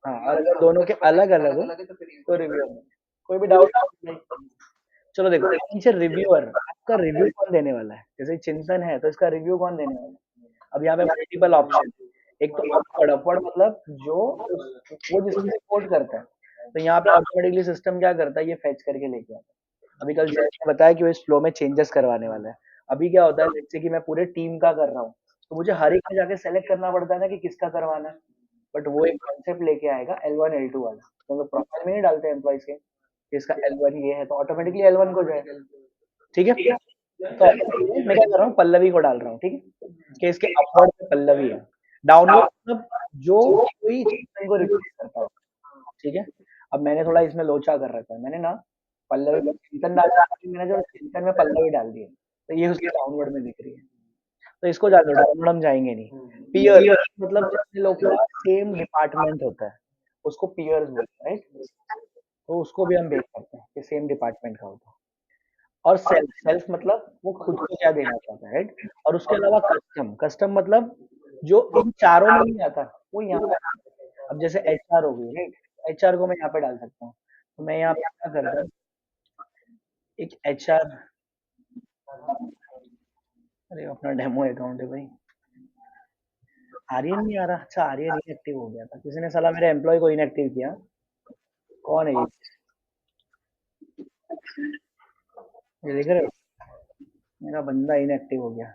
हाँ, और अगर दोनों के अलग अलग हो तो रिव्यूअर में। कोई भी डाउट नहीं? चलो देखो, नीचे रिव्यूअर, आपका रिव्यू कौन देने वाला है? जैसे चिंतन है तो इसका रिव्यू कौन देने वाला है? अब यहाँ पे मल्टीपल ऑप्शन, एक तो अपवर्ड, अपवर्ड मतलब जो वो जिसको सपोर्ट करता है, तो यहाँ पे ऑटोमेटिकली सिस्टम क्या करता है, ये फेच करके लेके आता है। अभी कल जैसे ने बताया कि वो इस फ्लो में चेंजेस करवाने वाला है। अभी क्या होता है, जैसे कि मैं पूरे टीम का कर रहा हूँ, तो मुझे हर एक में जाके सेलेक्ट करना पड़ता है ना कि किसका करवाना है। बट वो एक कॉन्सेप्ट लेके आएगा L1 L2 वाला, तो हम लोग प्रोफाइल में नहीं डालते एम्प्लॉइज के कि इसका L1 ये है, तो ऑटोमेटिकली L1 को जाएगा। ठीक है। तो मैं क्या कर रहा हूँ, पल्लवी को डाल रहा हूँ, ठीक है, कि इसके अपवर्ड में पल्लवी है, डाउनवर्ड मतलब जो कोई चिंतन को रिप्लेस करता हो, ठीक है। अब मैंने थोड़ा इसमें लोचा कर रखा है, मैंने ना पल्लवी में चिंतन डाला, मैंने जो चिंतन में पल्लवी डाल दी है, तो ये उसके डाउनवर्ड में दिख रही है, तो इसको जाने दो, डाउनवर्ड हम जाएंगे नहीं। पीयर मतलब जितने लोग का सेम डिपार्टमेंट होता है उसको पीयर्स बोलते हैं, राइट। तो उसको भी हम देख सकते हैं कि सेम डिपार्टमेंट का होता है। और सेल्फ सेल्फ मतलब वो खुद को क्या देना चाहता है, राइट। और उसके अलावा कस्टम कस्टम मतलब जो इन चारों में नहीं आता वो यहाँ पे आता है। अब जैसे एचआर हो गई, राइट, एचआर को मैं यहाँ पे डाल सकता हूँ, तो मैं यहाँ पे क्या करता हूँ, एक एचआर, अरे अपना डेमो अकाउंट है भाई, आर्यन नहीं आ रहा, अच्छा आर्यन इनएक्टिव हो गया था, किसी ने साला मेरे एम्प्लॉय को इनएक्टिव किया, कौन है ये देख रहे हो, मेरा बंदा इनएक्टिव हो गया।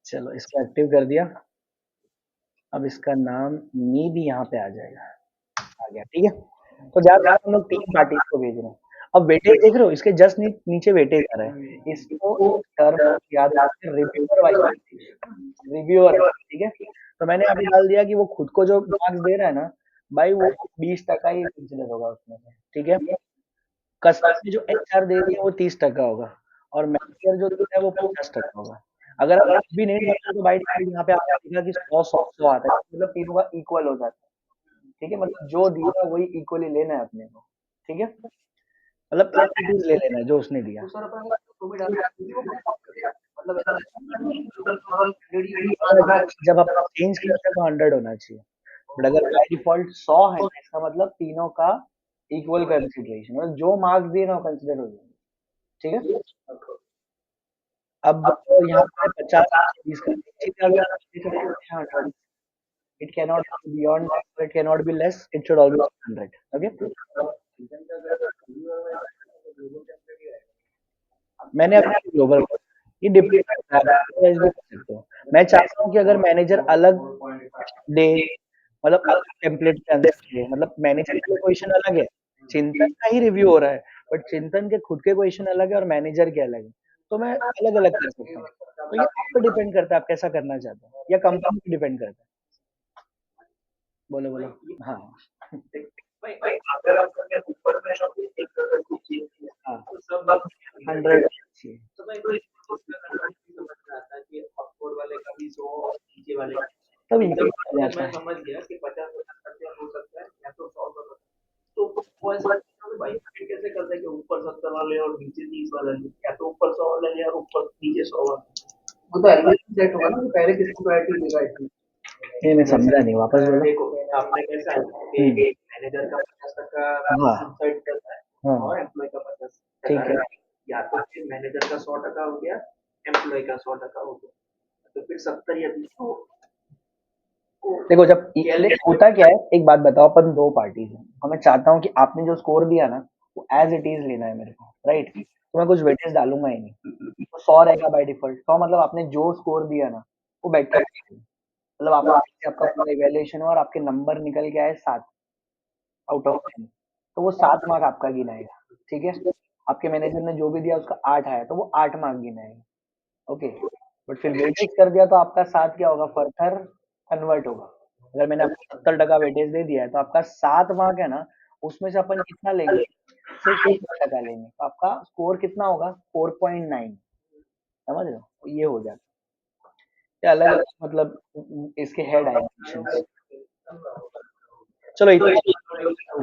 चलो इसको एक्टिव कर दिया, अब इसका नाम मी भी यहाँ पे आ जाएगा, आ गया, ठीक है। तो ज्यादा हम लोग 3 पार्टीज को भेज रहे हैं। अब वेटेज देख रहे हो, इसके जस्ट नीचे वेटेज आ रहा है, इसको टर्म याद रखते हैं, रिव्यूअर वाइज, रिव्यूअर, ठीक है। तो मैंने अभी डाल दिया कि वो खुद को जो मार्क्स दे रहा है ना भाई, वो 20% ही कंसिडर होगा उसमें से, ठीक है। कस्टमर में जो एचआर दे रही है वो 30% होगा, और मैनेजर जो दे रहा है वो 50% होगा। अगर आप कुछ भी नहीं डालते तो बाई डिफॉल्ट यहाँ पे आपको दिखेगा कि 100 आता है, मतलब तीनों का इक्वल हो जाता है, ठीक है। मतलब जो दिया वही इक्वली लेना है अपने को, ठीक है। मतलब एज ले लेना है जो उसने दिया। जब आप चेंज करते हैं तो 100 होना चाहिए, बट अगर बाय डिफॉल्ट 100 है ना, इसका मतलब तीनों का इक्वल कंसिडरेशन, मतलब जो मार्क्स दिए ना कंसिडर हो जाएंगे, ठीक है। अब यहाँ पे 50 का चीज आ गया, 100, it cannot be beyond that, or it cannot be less, it should always be 100, okay। मैंने अभी ग्लोबल, ये डिपेंड करता है, आप otherwise भी कर सकते हो। मैं चाहता हूँ कि अगर मैनेजर अलग दे, मतलब अलग टेम्पलेट के अंदर दे, मतलब मैनेजर के क्वेश्चन अलग है, चिंतन का ही रिव्यू हो रहा है, बट चिंतन के खुद के क्वेश्चन अलग है और मैनेजर के अलग है, तो मैं अलग अलग कर सकता हूँ। तो ये आप पे डिपेंड करता है आप कैसा करना चाहते हो, या कंपनी पे डिपेंड करता है। बोलो बोलो। हाँ हाँ, 100 चाहिए। तब इनकम आ जाता है। ये मैं समझा नहीं, वापस बोलो। हाँ ठीक है। देखो जब होता क्या है, एक बात बताओ, अपन 2 पार्टीज हैं और मैं चाहता हूँ कि आपने जो स्कोर दिया ना वो एज इट इज लेना है मेरे को, राइट। तो मैं कुछ वेटेज डालूंगा ही नहीं, तो 100 रहेगा बाय डिफॉल्ट, 100 मतलब आपने जो स्कोर दिया ना वो बेटर, मतलब आपका पूरा इवेल्युएशन हुआ और आपके नंबर निकल के आए 7 आउट ऑफ 10, तो वो 7 मार्क आपका गिनाएगा, ठीक है। आपके मैनेजर ने जो भी दिया उसका 8 आया तो वो 8 मार्क गिनाएगा, ओके। बट फिर वेटेज कर दिया तो आपका 7 क्या होगा, फर्थर कन्वर्ट होगा। अगर मैंने आपको 70% वेटेज दे दिया है तो आपका 7 मार्क है ना, उसमें से अपन कितना लेंगे, सिर्फ 1% लेंगे, तो आपका स्कोर कितना होगा, 4.9, समझ रहे हो, ये हो जाता है अलग अलग, मतलब इसके है डायमेंशन। चलो इतना,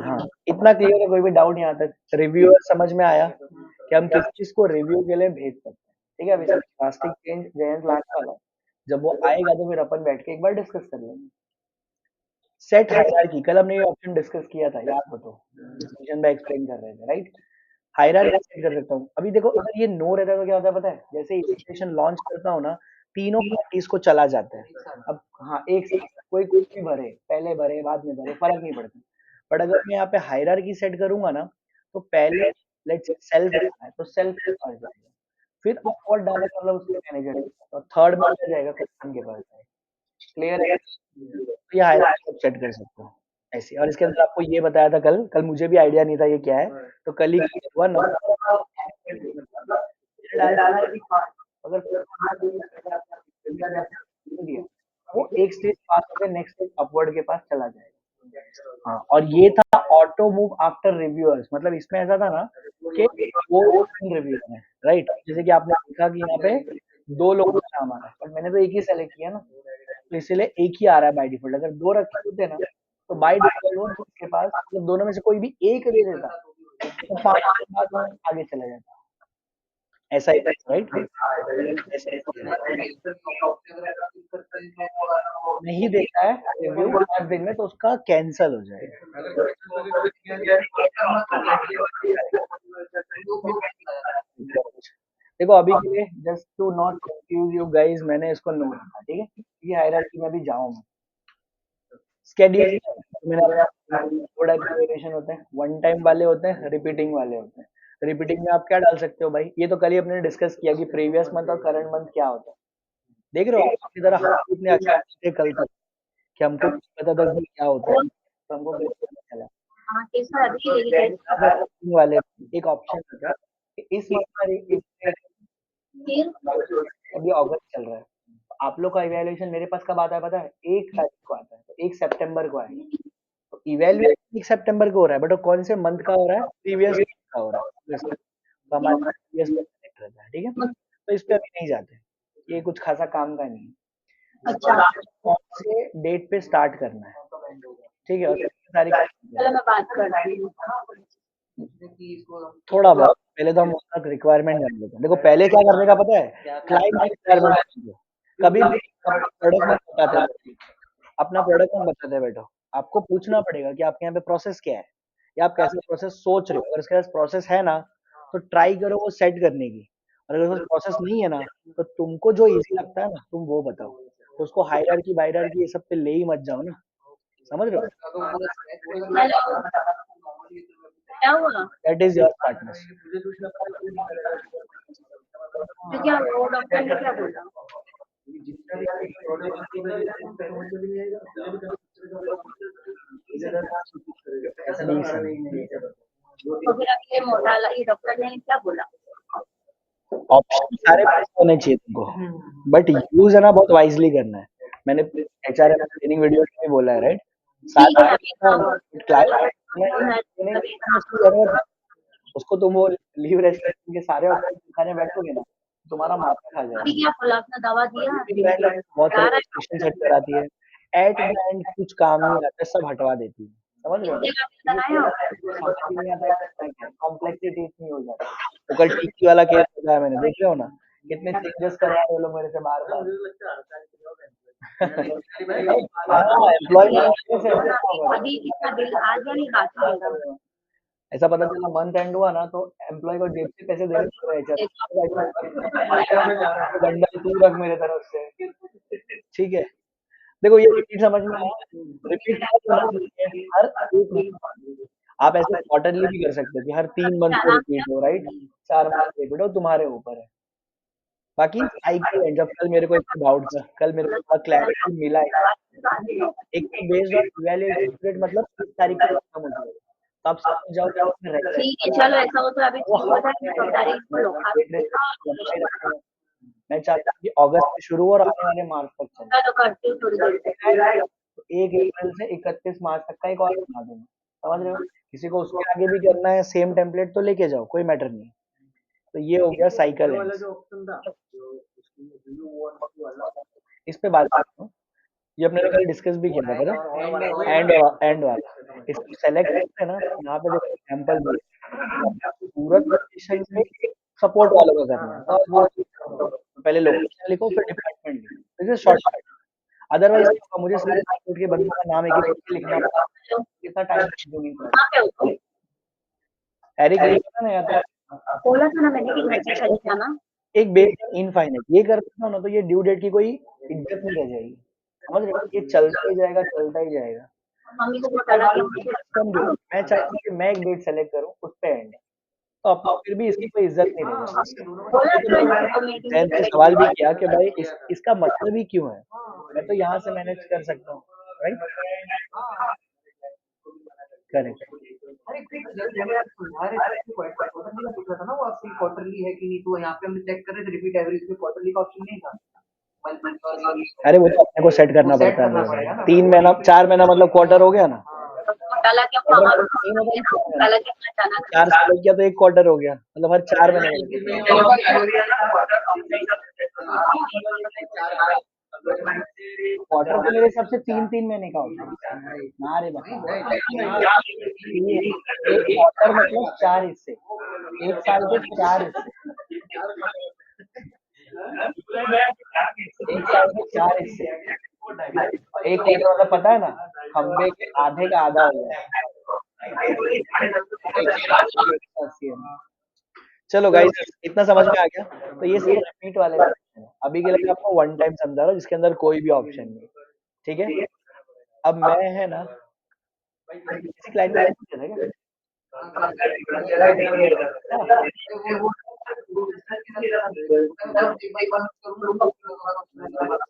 हाँ इतना क्लियर है, कोई भी डाउट यहाँ तक, रिव्यूअर समझ में आया कि हम किस चीज को रिव्यू के लिए भेज सकते हैं, ठीक है। अभी प्लास्टिक चेंज जयंत लाने वाला है, जब वो आएगा तो फिर अपन बैठ के एक बार डिस्कस कर लेंगे। सेट हायरार्की, कल हमने ये ऑप्शन डिस्कस किया था, याद हो तो डिस्कशन में एक्सप्लेन कर रहे थे, राइट। हायरार्की सेट कर सकता हूँ। अभी देखो अगर ये नो रहता है तो क्या होता है पता है, जैसे इनिशिएशन लॉन्च करता हूँ ना, तीनों पार्टीज को चला जाता है। अब हाँ एक साथ कोई कुछ भी भरे, पहले भरे बाद में भरे, फर्क नहीं पड़ता। बट अगर मैं यहाँ पे हायरार्की सेट करूंगा ना, तो पहले लेट्स सेल्फ है तो सेल्फ के पास जाएगा, फिर अपवर्ड डाले मतलब उसके मैनेजर, और थर्ड में आ जाएगा कस्टम के पास, क्लियर है। तो ये हायरार्की सेट कर सकते हो। ऐसी। और इसके अंदर आपको ये बताया था कल, कल मुझे भी आइडिया नहीं था ये क्या है, तो कल ही हुआ नंबर अगर दिया वो एक स्टेज पास होकर नेक्स्ट स्टेज अपवर्ड के पास चला जाएगा। हाँ, और ये था ऑटो मूव आफ्टर रिव्यूअर्स, मतलब इसमें ऐसा था ना कि वो रिव्यूअर है, राइट। जैसे कि आपने देखा कि यहाँ पे दो लोगों का नाम आ रहा है, बट मैंने तो एक ही सेलेक्ट किया ना, तो इसलिए एक ही आ रहा है बाय डिफॉल्ट। अगर दो रखे होते ना तो बाय डिफॉल्ट वो उसके पास मतलब दोनों में से कोई भी एक दे देता तो 5 के बाद वो आगे चला जाता। ऐसा ही राइट। नहीं देता है रिव्यू 5 दिन में तो उसका कैंसल हो जाएगा। देखो अभी के लिए just to not confuse you guys, मैंने इसको नोट किया, ठीक है। ये हायरार्की में भी जाऊंगा। स्केड्यूल मैंने दो टाइप के वेरिएशन होते हैं, वन टाइम वाले होते हैं, रिपीटिंग वाले होते हैं। रिपीटिंग में आप क्या डाल सकते हो भाई, ये तो कल ही अपने डिस्कस किया कि प्रीवियस मंथ और करंट मंथ क्या होता है। देख रहे हो आप अपनी तरह हम इतने अच्छे थे कल तक कि हमको पता था कि क्या होता है, तो हमको कैसे पता चला। हाँ कैसा अभी लेके गए Repeating वाले एक ऑप्शन होता है कि इस मंथ का फिर अभी अगस्त चल रहा है, आप लोग का इवैल्यूएशन मेरे पास कब आता है पता है, 1 तारीख को आता है, तो 1 सितंबर को आएगा। तो इवैल्यूएशन 1 सितंबर को हो रहा है, बट वो कौन से मंथ का हो रहा है, प्रीवियस का हो रहा है। तो हमारे पास प्रीवियस में कनेक्ट रहता है, ठीक है। तो इस पे अभी नहीं जाते, ये कुछ खासा काम का नहीं है। अच्छा कौन से डेट पे स्टार्ट करना है, ठीक है, और कितनी तारीख चलो मैं बात करती हूँ। थोड़ा बहुत पहले तो हम उसका रिक्वायरमेंट जान लेते हैं। देखो पहले क्या करने का पता है, क्लाइंट रिक्वायरमेंट कभी भी प्रोडक्ट मत बताते बैठो, अपना प्रोडक्ट मत बताते बैठो। आपको पूछना पड़ेगा कि आपके यहाँ पे प्रोसेस क्या है, या आप कैसे प्रोसेस सोच रहे हो। अगर इसके पास प्रोसेस है ना तो ट्राई करो वो सेट करने की, और अगर प्रोसेस नहीं है ना तो तुमको जो इजी लगता है ना तुम वो बताओ। तो उसको हायरार्की बायरार्की ये सब पे ले ही मत जाओ ना, समझ रहे हो। हेलो क्या हुआ? That is your partner. तो क्या वो डॉक्टर ने क्या बोला? ऐसा नहीं समझ, तो फिर अभी ये मोटा ये डॉक्टर ने क्या बोला? ऑप्शन सारे पास होने चाहिए तुमको, बट यूज है ना बहुत वाइजली करना है। मैंने एचआरएम ट्रेनिंग वीडियो में भी बोला है, राइट। ठीक है सारे अभी तो क्लाइंट अभी उसकी जरूरत है, उसको तुम वो लीव रेस्ट्रिक्शन के सारे ऑप्शन दिखाने बैठोगे ना तुम्हारा माथा खा अभी जाएगा। क्या बोला आपने? दवा दिया? बहुत जा सारे रहा रेस्ट्रिक्शन सेट कराती है, एट द एंड कुछ काम नहीं आता, सब हटवा देती है, समझ रहे है? हो। जगह पे कराया? समझ ही नहीं आता, कॉम्प्लेक्सिटी इतनी हो जाती है। तो कल टीकी वाला केस बताया मैंने, देख रहे हो ना कितने चेंजेस करवा रहे हो लोग मेरे से बार बार। हाँ एम्प्लॉय अभी कितना बिल आ गया नहीं बाकी है? ऐसा पता चला मंथ एंड हुआ ना तो एम्प्लॉय को जेब से पैसे देने पड़ रहे हैं, बंडल तू रख मेरे तरफ से, ठीक है। देखो ये रिपीट समझ में आया, रिपीट हर एक month। आप ऐसे क्वार्टरली भी कर सकते हो कि हर 3 मंथ पे रिपीट हो, राइट। 4 मंथ रिपीट हो, तुम्हारे ऊपर है। बाकी साइकिल है, जब कल मेरे को इतना डाउट था, कल मेरे को क्लैरिटी मिला है। एक तो बेस्ड ऑन इवैल्यूएशन पीरियड, मतलब 30 तारीख को खत्म हो जाएगा, तो आप समझ जाओ कि उसमें ठीक है रेगुलर चलो ऐसा हो तो अभी वो ठीक हो जाए तो तारीख को लो आप। मैं चाहता हूँ कि अगस्त में शुरू हो और आने वाले मार्च तक चले। चलो करती हूँ थोड़ी देर से। तो 1 अप्रैल से 31 मार्च तक का एक और बना दूंगा, समझ रहे हो। किसी को उसके आगे भी करना है सेम टेम्पलेट तो लेके जाओ, कोई मैटर नहीं। तो ये हो गया साइकिल एंड। इस पे बात करता हूँ, ये अपने कल डिस्कस भी किया था पता, एंड वाला इसको सेलेक्ट करते हैं ना, यहाँ पे देखो एग्जांपल भी है। पूरा लोकेशन पे सपोर्ट वालों का करना है, और वो पहले लोकेशन लिखो फिर डिपार्टमेंट लिखो, दिस इज शॉर्टकट। अदरवाइज मुझे सिर्फ सपोर्ट के बंदों का नाम एक एक करके लिखना पड़ा, कितना टाइम कंज्यूमिंग था। कहाँ पे हो तुम? एरिक लिखा ना या तो बोला था ना मैंने कि घर से चली जाना। एक बेस इनफाइनाइट ये करता हूँ ना तो ये ड्यू डेट की कोई इज्जत नहीं रह जाएगी, समझ रहे हो। ये चलता ही जाएगा, चलता ही जाएगा। मम्मी को बताना कि मुझे कम डेट मैं चाहता हूँ कि मैं एक डेट सेलेक्ट करूँ उस पे एंड, तो अब फिर भी इसकी कोई इज्जत नहीं रह जाएगी। बोला तो तो मैंने इनको मीटिंग जैन से सवाल भी किया कि भाई इसका मतलब ही क्यों है, मैं तो यहाँ से मैनेज कर सकता हूँ, राइट। करेक्ट। अरे जब जब आप समझा रहे थे तो क्वार्टरली का पूछ रहा था ना वो आपसे क्वार्टरली है कि नहीं, तो यहाँ पे हम चेक कर रहे थे रिपीट एवरेज में क्वार्टरली का ऑप्शन नहीं था। अरे वो तो अपने को सेट करना सेट पड़ता है करना मेरे पड़ेगा भाई। ना। 3 महीना 4 महीना मतलब क्वार्टर हो गया ना। डाला कि क्वार्टर मतलब 3 होता है ना, 4 महीना। डाला कि अचानक 4 साल किया तो 1 क्वार्टर हो गया, मतलब हर 4 महीने में। क्वार्टर तो मेरे हिसाब से 3-3 महीने का होता है ना रे बता। एक क्वार्टर मतलब 4 हिस्से, 1 साल के 4 हिस्से, 1 साल के 4 हिस्से। और 1 क्वार्टर मतलब पता है ना, खंबे के आधे का आधा हो गया। 180 है। चलो गाइस, इतना समझ में आ गया। तो ये सब रिपीट वाले क्वेश्चन है। अभी के लिए आपको वन टाइम समझा रहा हूँ जिसके अंदर कोई भी ऑप्शन नहीं, ठीक है। अब मैं है ना किसी क्लाइंट को पूछ रहा था क्या?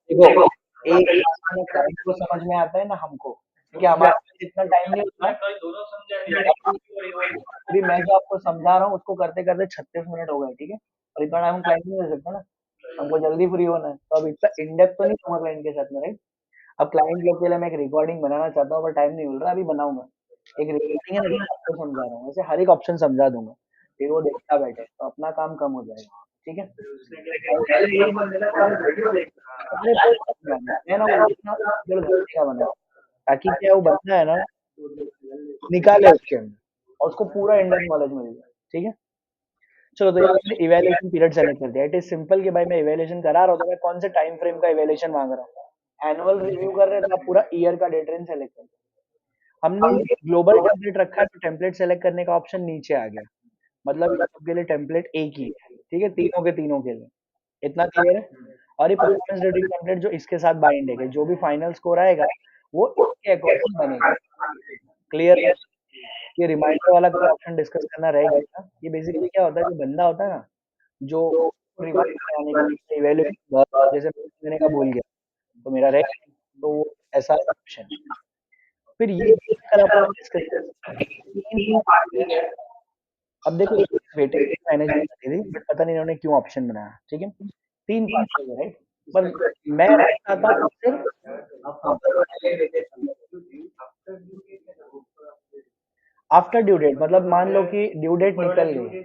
देखो, एक ना क्लाइंट को समझ में आता है ना हमको, क्योंकि हमारे पास इतना टाइम नहीं होता। अभी मैं जो आपको समझा रहा हूँ उसको करते करते 36 मिनट हो गए, ठीक है। और इतना टाइम हम क्लाइंट नहीं दे सकते ना, हमको जल्दी फ्री होना है। तो अब इतना इन डेप्थ तो नहीं होगा क्लाइंट के साथ में, राइट। अब क्लाइंट लोग के लिए मैं एक रिकॉर्डिंग बनाना चाहता हूँ, पर टाइम नहीं मिल रहा, अभी बनाऊंगा। एक रिकॉर्डिंग है ना, जो आपको समझा रहा हूँ, वैसे हर एक ऑप्शन समझा दूंगा, फिर वो देखता बैठे तो अपना काम कम हो जाएगा, ठीक है। अरे मैं ना वो अपना 1.5 घंटे का बना, ताकि क्या वो बंदा है ना निकाले उसके अंदर और उसको पूरा इंडियन नॉलेज मिल जाए, ठीक है। चलो, तो यहाँ मैंने इवैल्यूएशन पीरियड सेलेक्ट कर दिया। इट इज सिंपल कि भाई मैं इवैल्यूएशन करा रहा हूँ तो मैं कौन से टाइम फ्रेम का इवैल्यूएशन मांग रहा हूँ। एनुअल रिव्यू कर रहे हैं तो आप पूरा ईयर का डेट रेंज सेलेक्ट कर। हमने ग्लोबल टेम्पलेट रखा है तो टेम्पलेट सेलेक्ट करने का ऑप्शन नीचे आ गया, मतलब इन सबके लिए टेम्पलेट एक ही है, ठीक है, तीनों के तीनों के लिए। इतना क्लियर है। और ये परफॉर्मेंस रेटिंग टेम्पलेट जो इसके साथ बाइंड है कि जो भी फाइनल स्कोर आएगा वो इसके अकॉर्डिंग बनेगा। क्लियर है। ये रिमाइंडर वाला कोई ऑप्शन डिस्कस करना रह गया। ये बेसिकली क्या होता है, जो बंदा होता है ना, जो रिवाइज कराने के लिए इवैल्यूएशन, जैसे मैंने कहा भूल गया तो मेरा रह गया, तो वो ऐसा ऑप्शन। फिर ये अगर अपन डिस्कस, अब देखो वेटेज मैनेजमेंट थी, बट पता नहीं इन्होंने क्यों ऑप्शन बनाया, ठीक है। 3 पार्ट है, राइट। पर मैं चाहता हूँ सिर्फ, हाँ, आफ्टर ड्यू डेट, मतलब मान लो कि ड्यू डेट निकल गई,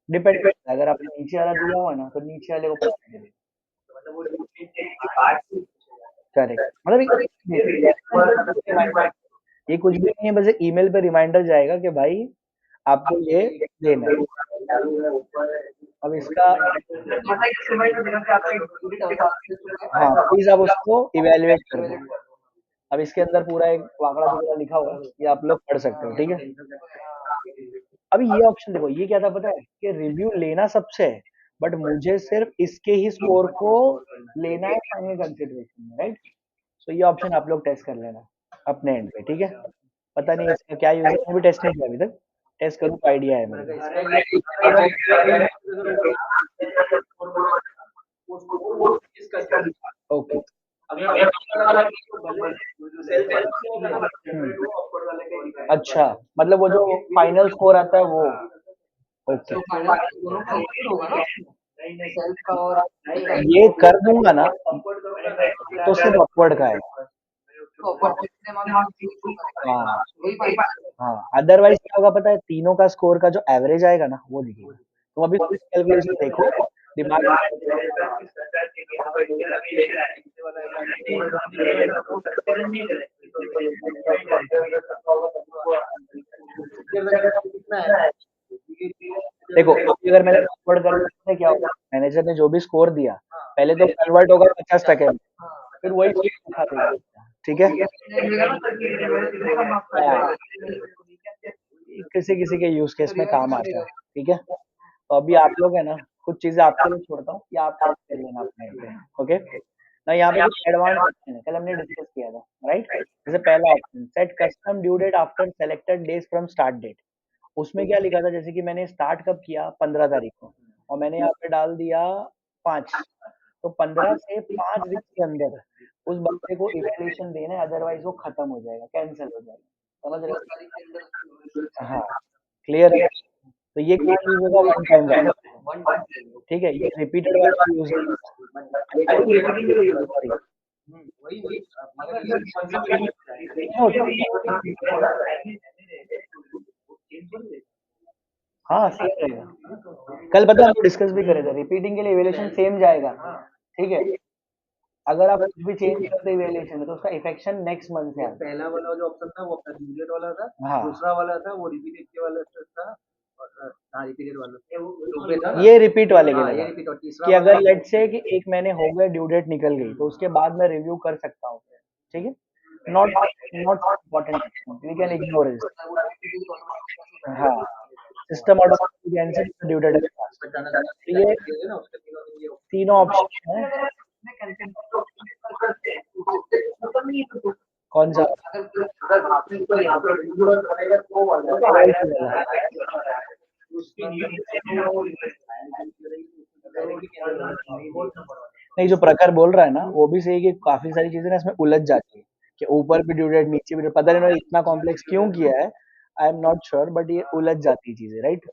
डिपेंड करता है। अगर आपने नीचे वाला दिया हुआ ना तो नीचे वाले को पता नहीं। करेक्ट, मतलब ये कुछ भी नहीं है, बस ईमेल पे रिमाइंडर जाएगा कि भाई आपको ये देना है। अब इसका, हाँ, प्लीज आप उसको इवेल्युएट कर दो। अब इसके अंदर पूरा एक वाकड़ा तिकड़ा लिखा हुआ है, ये आप लोग पढ़ सकते हो, ठीक है। अभी ये ऑप्शन देखो, ये क्या था पता है कि रिव्यू लेना सबसे है, बट मुझे सिर्फ इसके ही स्कोर को लेना है फाइनल कंसिडरेशन में, राइट। तो ये ऑप्शन आप लोग टेस्ट कर लेना अपने एंड पे, ठीक है। पता नहीं इसका क्या यूज है, मैं भी टेस्ट नहीं किया अभी तक, टेस्ट करूँ तो आइडिया है मेरे को। ओके। अच्छा, मतलब वो जो फाइनल स्कोर आता है वो। ओके, ये कर दूंगा ना तो सिर्फ अपवर्ड का है। हाँ, हाँ, अदरवाइज क्या होगा पता है, तीनों का स्कोर का जो एवरेज आएगा ना वो दिखेगा। तुम अभी कैलकुलेशन देखो दिमाग में। देखो, अभी अगर मैंने कन्वर्ट कर दिया क्या होगा, मैनेजर ने जो भी स्कोर दिया पहले तो कन्वर्ट होगा 50 सेकेंड, फिर वही दिखा देगा, ठीक है। हाँ, किसी किसी के यूज केस में काम आता है, ठीक है। तो अभी आप लोग है ना, कुछ चीजें आपके लिए छोड़ता हूँ, ये आप टेस्ट कर लेना अपने पे, ओके ना। यहाँ पे कुछ एडवांस ऑप्शन है, कल हमने डिस्कस किया था, राइट। जैसे पहला option, set custom due date after selected days from start date. उसमें क्या लिखा था, जैसे कि मैंने स्टार्ट कब किया 15 तारीख को, और मैंने यहाँ पे डाल दिया 5, तो 15 से 5 वीक के अंदर उस बंदे को इवैल्यूएशन देना है, अदरवाइज वो खत्म हो जाएगा, कैंसिल हो जाएगा। समझ रहे 10 हो? तारीख के अंदर उसको हाँ, क्लियर है। तो ये कहाँ यूज होगा, वन टाइम वाला, वन टाइम ठीक है, ये रिपीटेड वाला यूज सॉरी वही वही मगर ये कॉन्सेप्ट नहीं हाँ सेम रहेगा। कल पता है हम डिस्कस भी करे थे, रिपीटिंग के लिए इवेल्यूशन सेम जाएगा, ठीक है। अगर आप कुछ भी चेंज करते इवेल्यूशन तो उसका इफेक्शन नेक्स्ट मंथ से आता पहला वाला जो ऑप्शन था वो अपना ड्यूरेट वाला था, है। हाँ, दूसरा वाला था वो रिपीटेड के वाला था और हाँ रिपीटेड वाला तो पे था ना। ये रिपीट वाले के हाँ ये लगा रिपीट और तीसरा कि वाला अगर लेट से कि एक महीने हो गए ड्यू डेट निकल गई तो उसके बाद मैं रिव्यू कर सकता हूँ, ठीक है। Not not important, we can ignore it. हाँ, system automatically cancel due date. तो ये ना उसके तीनों दिन ये तीनों ऑप्शन है। कौन सा? नहीं, जो प्रखर बोल रहा है ना वो भी सही, कि काफी सारी चीजें ना इसमें उलझ जाती है, कि ऊपर भी ड्यू डेट नीचे भी पता नहीं उन्होंने इतना कॉम्प्लेक्स क्यों किया है, I am not sure, but ये उलझ जाती है चीजें, राइट।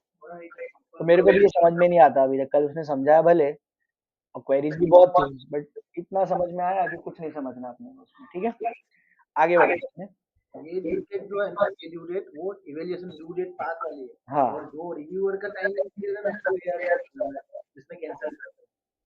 तो मेरे को भी ये समझ में नहीं आता अभी तक, कल उसने समझाया भले, और क्वेरीज भी बहुत थी, बट इतना समझ में आया कि कुछ नहीं समझना अपने को उसमें, ठीक है। आगे बढ़ते हैं। ये ड्यू डेट जो है ना ये ड्यू डेट वो इवैल्यूएशन ड्यू डेट पास वाली है हाँ, और जो रिव्यूअर का टाइमिंग पीरियड है ना वो यार जिसमें कैंसिल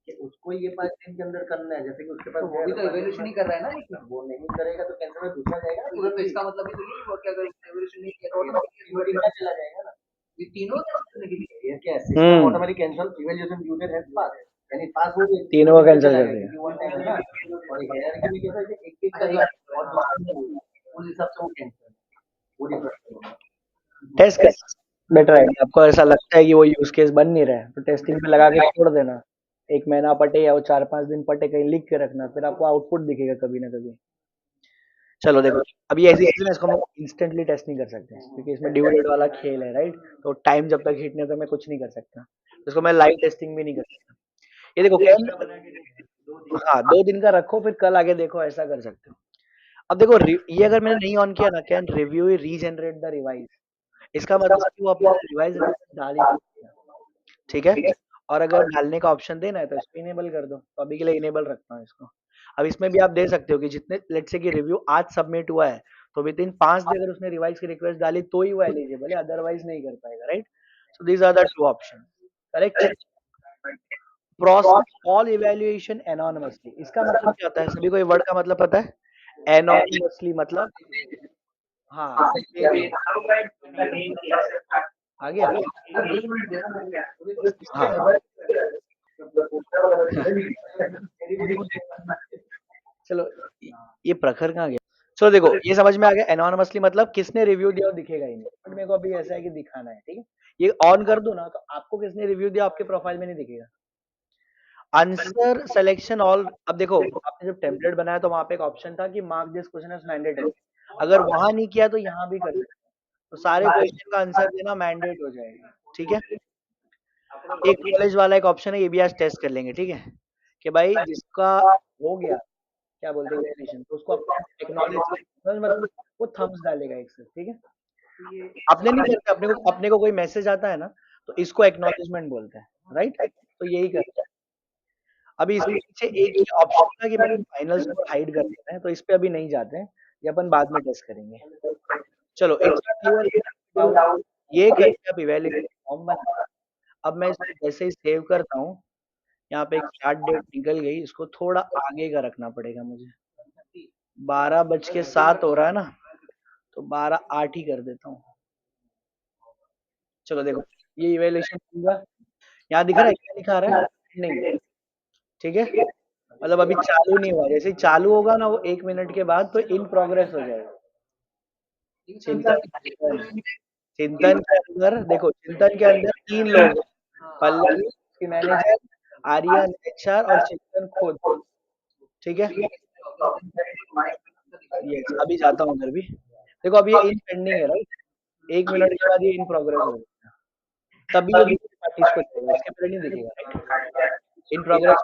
कि उसको ये 5 दिन के अंदर करना है जैसे कि उसके पास वो भी तो इवैल्यूएशन ही कर रहा है ना लेकिन वो नहीं करेगा तो कैंसिल में दूसरा जाएगा ना तो इसका मतलब ये तो नहीं हुआ कि अगर इवैल्यूएशन नहीं किया तो ऑटोमेटिकली में चला जाएगा ना ये तीनों कैंसिल करने के लिए ये क्या है system automatic cancel evaluation due date है पास यानी पास हो गई तीनों का कैंसिल कर दिया। वन टाइम है ना और हेयर की भी कैसा है कि एक का जो और दूसरा नहीं होगा, उस हिसाब से वो कैंसिल वो डिफरेंस टेस्ट कर बेटर है। आपको ऐसा लगता है कि वो यूज केस बन नहीं रहा है तो टेस्टिंग पे लगा के छोड़ देना, एक महीना पटे या वो 4-5 दिन पटे, कहीं लिख के रखना, फिर आपको आउटपुट दिखेगा कभी ना कभी। चलो देखो, अभी ऐसी चीज है ना, इसको हम इंस्टेंटली टेस्ट नहीं कर सकते क्योंकि इसमें ड्यू डेट वाला खेल है, राइट। तो टाइम जब तक हिट नहीं होता मैं कुछ नहीं कर सकता, इसको मैं लाइव टेस्टिंग भी नहीं कर सकता। ये देखो क्या, हाँ 2 दिन का रखो फिर कल आगे देखो, ऐसा कर सकते हो। अब देखो ये अगर मैंने नहीं ऑन किया ना, can review regenerate the revise, इसका मतलब कि वो अपना रिवाइज डाल ही सकते हैं, ठीक है। और अगर डालने का ऑप्शन देना है तो इसको इनेबल कर दो, तो अभी के लिए इनेबल रखता हूँ इसको। अब इसमें भी आप दे सकते हो कि जितने लेट से कि रिव्यू आज सबमिट हुआ है तो विद इन 5 दिन अगर उसने रिवाइज की रिक्वेस्ट डाली तो ही वो एलिजिबल है, अदरवाइज नहीं कर पाएगा, right. So these are the 2 option, correct. Process all evaluation anonymously, इसका मतलब क्या होता है, सभी को ये वर्ड का मतलब पता है। एनोनिमसली मतलब, हाँ आ गया। हाँ चलो, ये प्रखर कहाँ गया। चलो देखो ये समझ में आ गया, एनोनिमसली मतलब किसने रिव्यू दिया वो दिखेगा ही नहीं, बट मेरे को अभी ऐसा है कि दिखाना है, ठीक है। ये ऑन कर दूं ना तो आपको किसने रिव्यू दिया आपके प्रोफाइल में नहीं दिखेगा। आंसर सिलेक्शन ऑल, अब देखो आपने जब टेम्पलेट बनाया तो वहां पे एक ऑप्शन था कि mark this question as mandatory, अगर वहां नहीं किया तो यहाँ भी कर सकते हैं। तो सारे क्वेश्चन का आंसर देना मैंडेट हो जाएगा, ठीक है। एक कॉलेज वाला एक ऑप्शन है, ये भी आज टेस्ट कर लेंगे, ठीक है। कि भाई जिसका हो गया, क्या बोलते हैं वैलिडेशन, तो उसको एक्नॉलेज मतलब वो थम्स डालेगा एक से, ठीक है। अपने नहीं करते, अपने को कोई मैसेज आता है ना तो इसको एक्नॉलेजमेंट बोलते हैं, राइट। तो यही करते हैं। अभी इसके पीछे एक ही ऑप्शन था कि मेरे फाइनल्स को हाइड कर देना है, तो इस पे अभी नहीं जाते हैं, ये अपन बाद में टेस्ट करेंगे। चलो इट्स क्लियर, ये करके आप इवैल्यूएशन फॉर्म बना। अब मैं इसको जैसे ही सेव करता हूँ, यहाँ पे एक स्टार्ट डेट निकल गई, इसको थोड़ा आगे का रखना पड़ेगा मुझे। 12:07 हो रहा है ना, तो 12:08 ही कर देता हूँ। चलो देखो ये इवैल्यूएशन पूरा यहाँ दिख रहा है, क्या दिखा रहा है, नहीं, ठीक है। मतलब अभी चालू नहीं हुआ, जैसे ही चालू होगा ना वो 1 मिनट के बाद तो इन प्रोग्रेस हो जाएगा। चिंतन, चिंतन के अंदर देखो, चिंतन के अंदर 3 लोग हैं, पल्लवी उसकी मैनेजर, आर्यन एचआर और चिंतन खुद, ठीक है। यस अभी जाता हूँ उधर भी, देखो अभी ये इन पेंडिंग है, राइट। 1 मिनट के बाद ये इन प्रोग्रेस हो जाएगा, तभी ये दूसरी पार्टीज को जाएगा, इसके पहले नहीं दिखेगा, राइट। इन प्रोग्रेस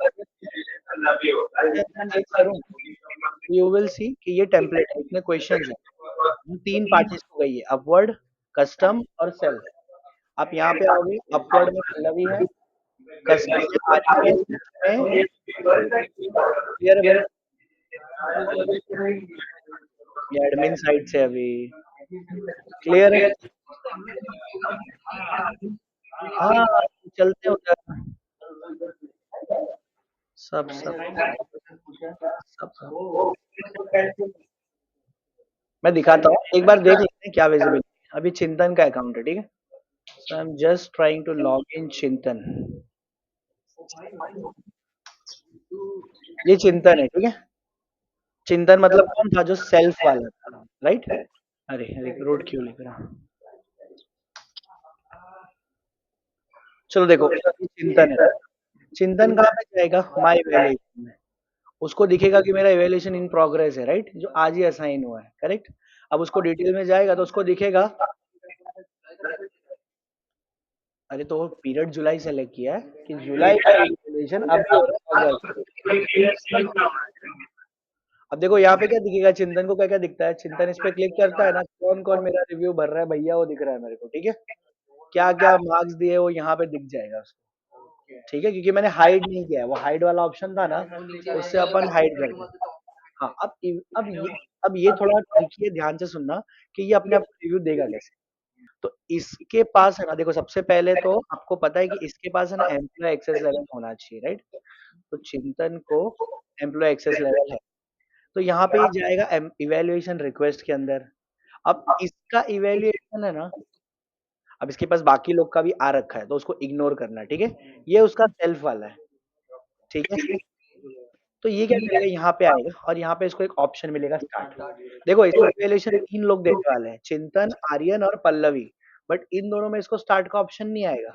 चेक करूँ, यू विल सी कि ये टेम्पलेट है, इतने क्वेश्चंस हैं, तीन पार्टीज को गई है, अपवर्ड, कस्टम और सेल्फ। आप यहाँ पे आओगे, अपवर्ड में पल्लवी है, कस्टम में आर्यन है, सेल्फ में क्लियर है भाई। ये एडमिन साइड से अभी क्लियर है। हाँ, चलते हैं उधर। सब सब सब सब मैं दिखाता हूँ, एक बार देख लेते हैं क्या विजिबिलिटी। अभी चिंतन का अकाउंट है, ठीक है। So I am just trying to log in Chintan. ये चिंतन है, ठीक है। चिंतन मतलब कौन था, जो सेल्फ वाला था, राइट। अरे अरे रोड क्यों लिख रहा। चलो देखो, ये चिंतन है। चिंतन कहाँ पे जाएगा, माय इवैल्यूएशन में। उसको दिखेगा कि मेरा इवैल्यूएशन इन प्रोग्रेस है, राइट, जो आज ही असाइन हुआ है, करेक्ट। अब उसको डिटेल में जाएगा तो उसको दिखेगा। अरे तो पीरियड जुलाई सेलेक्ट किया है कि जुलाई का इवैल्यूएशन अभी हो रहा है अगस्त। अब देखो यहाँ पे क्या दिखेगा, चिंतन को क्या क्या दिखता है। चिंतन इस पे क्लिक करता है ना, कौन कौन मेरा रिव्यू भर रहा है भैया, वो दिख रहा है मेरे को, ठीक है। क्या क्या मार्क्स दिए वो यहाँ पे दिख जाएगा उसको, ठीक है, क्योंकि मैंने हाइड नहीं किया है। वो हाइड वाला ऑप्शन था ना, उससे अपन हाइड कर दें। हाँ, अब ये थोड़ा ट्रिकी है, ध्यान से सुनना कि ये अपने आप को रिव्यू देगा कैसे। तो इसके पास है ना, देखो सबसे पहले तो आपको पता है कि इसके पास है ना एम्प्लॉय एक्सेस लेवल होना चाहिए, राइट। तो चिंतन को एम्प्लॉय एक्सेस लेवल है, तो यहाँ पे ये जाएगा इवैल्यूएशन रिक्वेस्ट के अंदर। अब इसका इवैल्यूएशन है ना, अब इसके पास बाकी लोग का भी आ रखा है तो उसको इग्नोर करना है, ठीक है। ये उसका सेल्फ वाला है, ठीक है। तो ये क्या करेगा, यहाँ पे आएगा और यहाँ पे इसको एक ऑप्शन मिलेगा स्टार्ट। देखो इसका इवैल्यूएशन तीन लोग देने वाले हैं, चिंतन, आर्यन और पल्लवी। बट इन दोनों में इसको स्टार्ट का ऑप्शन नहीं आएगा।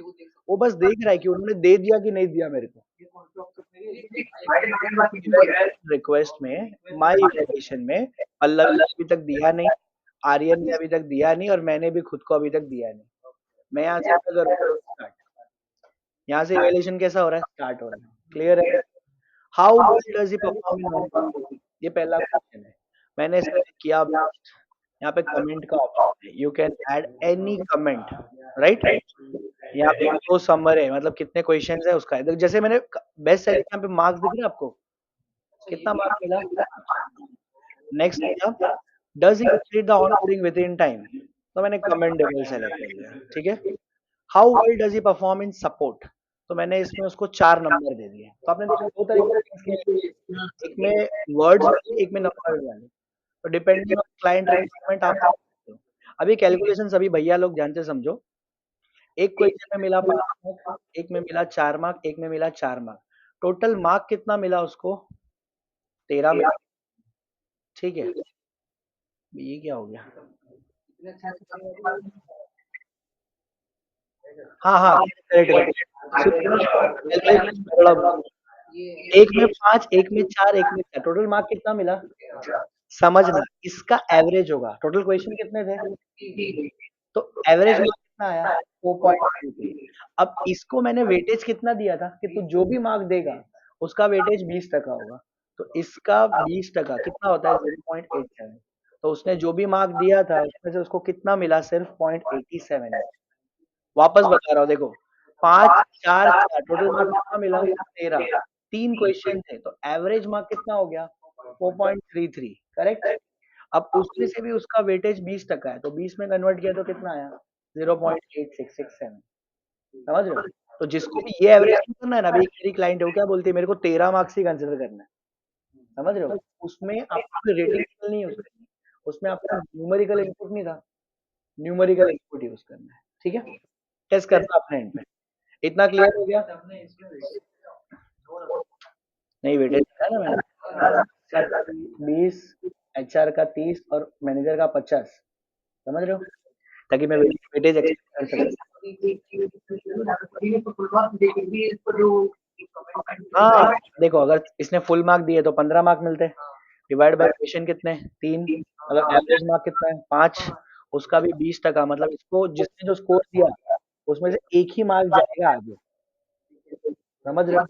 वो बस देख रहा है कि उन्होंने दे दिया कि नहीं दिया मेरे को। रिक्वेस्ट में, माय इवैल्यूएशन में पल्लवी ने अभी तक दिया नहीं, आर्यन ने अभी तक दिया नहीं और मैंने भी खुद को अभी तक दिया नहीं। मैं यहाँ से क्या करूँ, स्टार्ट। यहाँ से इवैल्यूएशन कैसा हो रहा है, स्टार्ट हो रहा है, क्लियर है। How well does he perform in one, ये पहला क्वेश्चन है। मैंने इसमें किया बेस्ट। यहाँ पे कमेंट का ऑप्शन है, you can add any comment, right. यहाँ पे दो समर है, मतलब कितने क्वेश्चंस है उसका है। तो जैसे मैंने बेस्ट है, यहाँ पे मार्क्स दिख रहे हैं आपको, कितना मार्क्स मिला। नेक्स्ट क्या, does he complete the onboarding with in time, तो मैंने कमेंटेबल सेलेक्ट कर लिया, ठीक है। How well does he perform in support, तो मैंने इसमें उसको 4 नंबर दे दिए। तो आपने देखा दो तरीके से, एक में वर्ड्स वाले, एक में नंबर वाले। तो डिपेंडिंग ऑन क्लाइंट रिक्वायरमेंट आप कर सकते हो। अभी कैलकुलेशन सभी भैया लोग ध्यान से समझो। एक क्वेश्चन में मिला 5 मार्क, एक में मिला 4 मार्क, एक में मिला 4 मार्क। टोटल मार्क कितना मिला उसको, 13 मिला, ठीक है। ये क्या हो गया, हाँ हाँ करेक्ट करेक्ट। एक में 5, एक में 4, एक में 4, टोटल मार्क कितना मिला, समझना। इसका एवरेज होगा, टोटल क्वेश्चन कितने थे, तो एवरेज मार्क कितना आया, 4.23। अब इसको मैंने वेटेज कितना दिया था कि तू जो भी मार्क देगा उसका वेटेज 20% होगा। तो इसका 20% कितना होता है, 0.87। तो उसने जो भी मार्क दिया था उसमें से उसको कितना मिला, सिर्फ 0.87। वापस बता रहा हूँ देखो, 5 4 4 टोटल मार्क कितना मिला, 13। 3 क्वेश्चन थे तो एवरेज मार्क कितना हो गया, 4.33, करेक्ट। अब उसमें से भी उसका वेटेज 20% है, तो 20 में कन्वर्ट किया तो कितना आया, 0.8667। समझ रहे हो। तो जिसको भी ये एवरेज नहीं करना है ना, अभी एक मेरी क्लाइंट है, वो क्या बोलती है, मेरे को 13 मार्क्स ही कंसिडर करना है। समझ रहे हो, उसमें आपको रेटिंग नहीं है, उसमें आपका न्यूमेरिकल इनपुट नहीं था, न्यूमेरिकल इनपुट यूज करना है, ठीक है। टेस्ट करना अपने एंड पे। इतना क्लियर हो गया, नहीं वेटेज है ना मैंने, 20, एचआर का 30 और मैनेजर का 50, समझ रहे हो, ताकि मैं वेटेज एक्सपेक्ट कर सकूं। हाँ देखो, अगर इसने फुल मार्क दिए तो 15 मार्क मिलते हैं, डिवाइड बाय क्वेश्चन कितने, 3, मतलब एवरेज मार्क कितना है, 5। उसका भी 20%, मतलब इसको जिसने जो स्कोर दिया उसमें से एक ही मार्क जाएगा आगे। समझ रहे हो,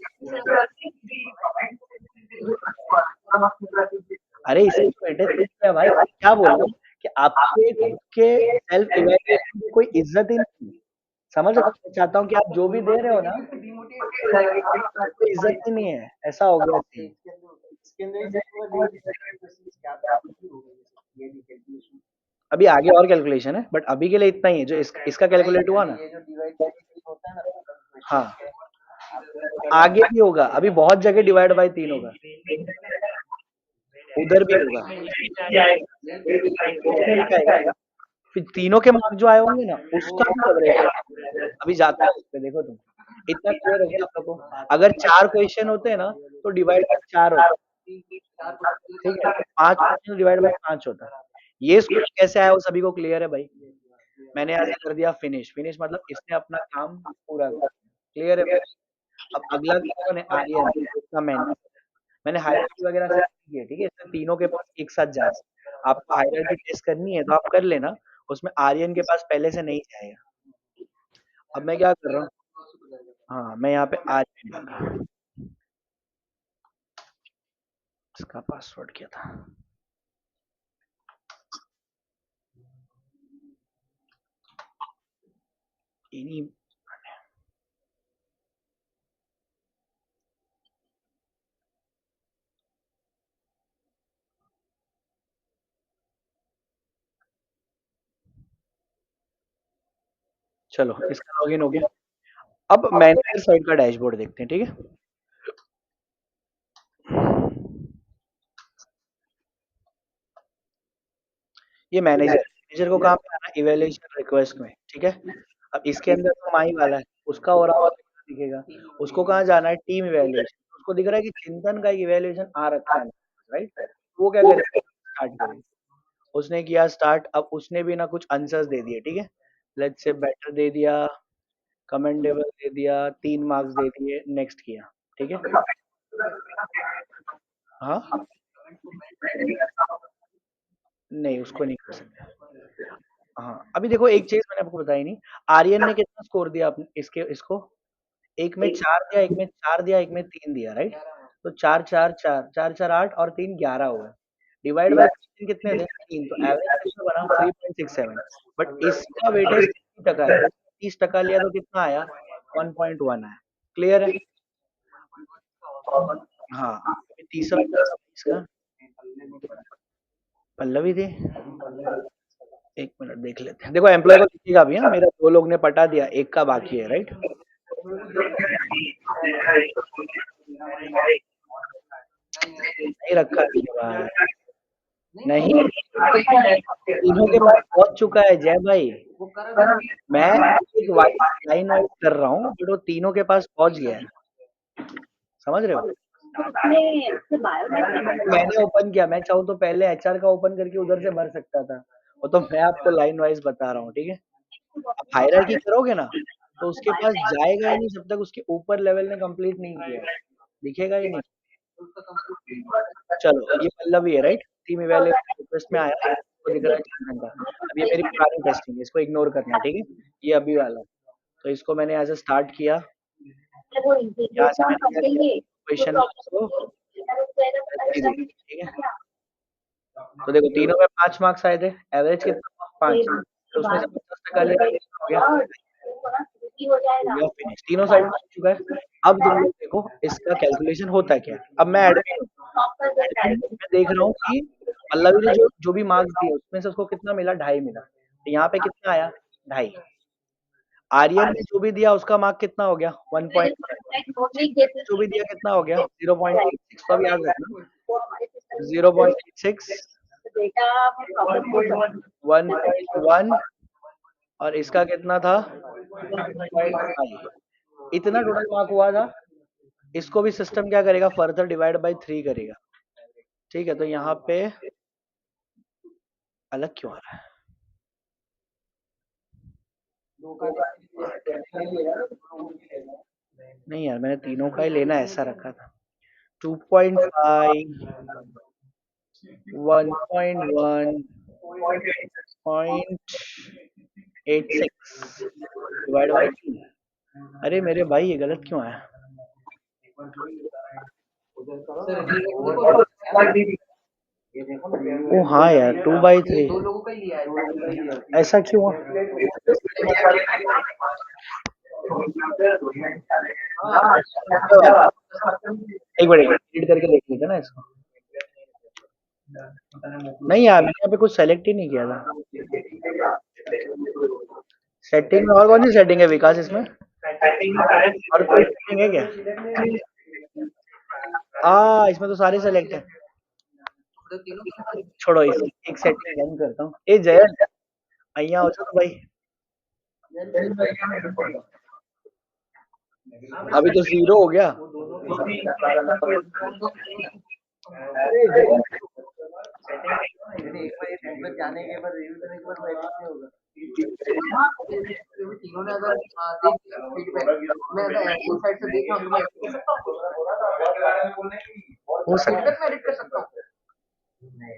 अरे इसे वेटेज किया भाई, क्या बोल रहा हूँ कि आपके खुद के सेल्फ इवैल्यूएशन की कोई इज्जत ही नहीं। समझ रहे हो? मैं चाहता हूँ कि आप जो भी दे रहे हो ना, कोई इज्जत ही नहीं है, ऐसा हो गया सीन। इसके अंदर कैलकुलेशन अभी आगे और कैलकुलेशन है, बट अभी के लिए इतना ही है जो इसका कैलकुलेट हुआ ना। ये जो डिवाइड बाय 3 होता है ना, हाँ, आगे भी होगा, अभी बहुत जगह डिवाइड बाय 3 होगा, उधर भी होगा, फिर तीनों के मार्क जो आए होंगे ना, उसका भी एवरेज अभी जाता है उस पे। देखो तुम, इतना क्लियर हो गया आप लोगों को। अगर 4 क्वेश्चन होते हैं ना, तो डिवाइड बाय 4 होता, ठीक है? 5 क्वेश्चन डिवाइड बाय 5 होता। ये स्कोर कैसे आया वो सभी को क्लियर है भाई? मैंने ऐसे कर दिया फिनिश। फिनिश मतलब इसने अपना काम पूरा कर दिया। क्लियर है भाई? अब अगला कौन है? आर्यन, इसका मैंने हायरार्की वगैरह सेट की है, ठीक है? इससे तीनों के पास एक साथ जाए। आपको हायरार्की टेस्ट करनी है तो आप कर लेना, उसमें आर्यन के पास पहले से नहीं जाएगा। अब मैं क्या कर रहा हूँ, हाँ, मैं यहाँ पे आर्यन लगा, इसका पासवर्ड क्या था? इन्हीं, चलो इसका लॉगिन हो गया। अब मैनेजर साइड का डैशबोर्ड देखते हैं, ठीक है? ये मैनेजर को कहाँ पे आना? इवैल्यूएशन रिक्वेस्ट में, ठीक है? अब इसके अंदर तो माई वाला है, उसका हो रहा होगा तो दिखेगा। उसको कहाँ जाना है? Team evaluation. उसको दिख रहा है कि चिंतन का इवैल्यूएशन आ रखा है, राइट? वो क्या करेगा? स्टार्ट करेगा। उसने किया स्टार्ट। अब उसने भी ना कुछ आंसर्स दे दिए, ठीक है? लेट्स से बेटर दे दिया, कमेंडेबल दे दिया, 3 मार्क्स दे दिए, नेक्स्ट किया, ठीक है? हाँ, नहीं उसको नहीं कर सकते। हाँ, अभी देखो एक चीज मैंने आपको बताई नहीं। आर्यन ने कितना स्कोर दिया अपने इसको? एक में 4 दिया, एक में 4 दिया, एक में 3 दिया, राइट? तो 4 4 4 4 4 8 और 3 11 हुए। डिवाइड बाय 3 कितने थे? 3। तो एवरेज कितना बना? 3.67। बट इसका वेटेज 30% है, 30% लिया तो कितना आया? 1.1 आया। क्लियर है? हाँ, अभी तीसरा इसका पल्लवी थी। एक मिनट देख लेते हैं। देखो एम्प्लॉय को दिखेगा भी, हाँ, मेरा 2 लोग ने पटा दिया, एक का बाकी है, राइट? नहीं रखा है मेरे पास। नहीं, तीनों के पास पहुंच चुका है जय भाई। मैं एक लाइन वाइज कर रहा हूँ, बट वो तीनों के पास पहुंच गया है। समझ रहे हो? मैंने ओपन किया, मैं चाहूँ तो पहले एचआर का ओपन करके उधर से भर सकता था। वो तो मैं आपको लाइन वाइज बता रहा हूँ, ठीक है? अब हायरार्की करोगे ना, तो उसके पास जाएगा ही नहीं जब तक उसके ऊपर लेवल ने कंप्लीट नहीं किया है। दिखेगा ही नहीं। चलो ये पल्लवी है, राइट? टीम इवैल्यूएशन रिक्वेस्ट में आया, इसको दिख रहा है चंदन का। अब ये मेरी पुरानी टेस्टिंग है, इसको इग्नोर करना, ठीक है? ये अभी वाला। तो इसको मैंने एज अ स्टार्ट किया, यहाँ से मैंने क्या किया? क्वेश्चन को दे दी, ठीक है? तो देखो तीनों में 5 मार्क्स आए थे, एवरेज कितना? 5। तो उसमें से 50% लिया, कितना हो गया? हो गया फिनिश। तीनों साइड बन चुका है। अब तुम लोग देखो इसका कैलकुलेशन होता क्या है। अब मैं एडमिन मैं देख रहा हूँ कि पल्लवी ने जो जो भी मार्क्स दिए उसमें से उसको कितना मिला? 2.5 मिला। तो यहाँ पे कितना आया? 2.5। आर्यन ने जो भी दिया उसका मार्क कितना हो गया? 1.5। जो भी दिया कितना हो गया? 0.86। तो अब याद रखना 0.86, 1.1 और इसका कितना था? 1.5। इतना टोटल मार्क हुआ था। इसको भी सिस्टम क्या करेगा? फर्दर डिवाइड बाय 3 करेगा, ठीक है? तो यहाँ पे अलग क्यों आ रहा है? नहीं यार, मैंने तीनों का ही लेना ऐसा रखा था। 2.5, 1.1, 0.86 डिवाइड बाय 2। अरे मेरे भाई ये गलत क्यों आया? ओ हाँ यार, 2/3। लिया है। ऐसा क्यों हुआ? एक मिनट रीड करके देख लेते ना इसको। नहीं यार, मैंने यहाँ पे कुछ सेलेक्ट ही नहीं किया था। सेटिंग में और कौन सी सेटिंग है विकास इसमें? और कोई सेटिंग है क्या? इसमें तो सारे सेलेक्ट है। छोड़ो, इस एक सेटिंग बंद करता हूँ। ए जयंत, अइया हो जाओ भाई। अभी तो 0 हो गया। अरे जयंत, एक बार ये टेम्पलेट जाने के बाद रिव्यू करने के बाद वो edit नहीं होगा। तीनों ने अगर देख लिया फीडबैक, मैं अगर उस साइड से देख रहा हूँ तो मैं edit कर सकता हूँ। हो सकता फीडबैक में edit कर सकता हूँ। है।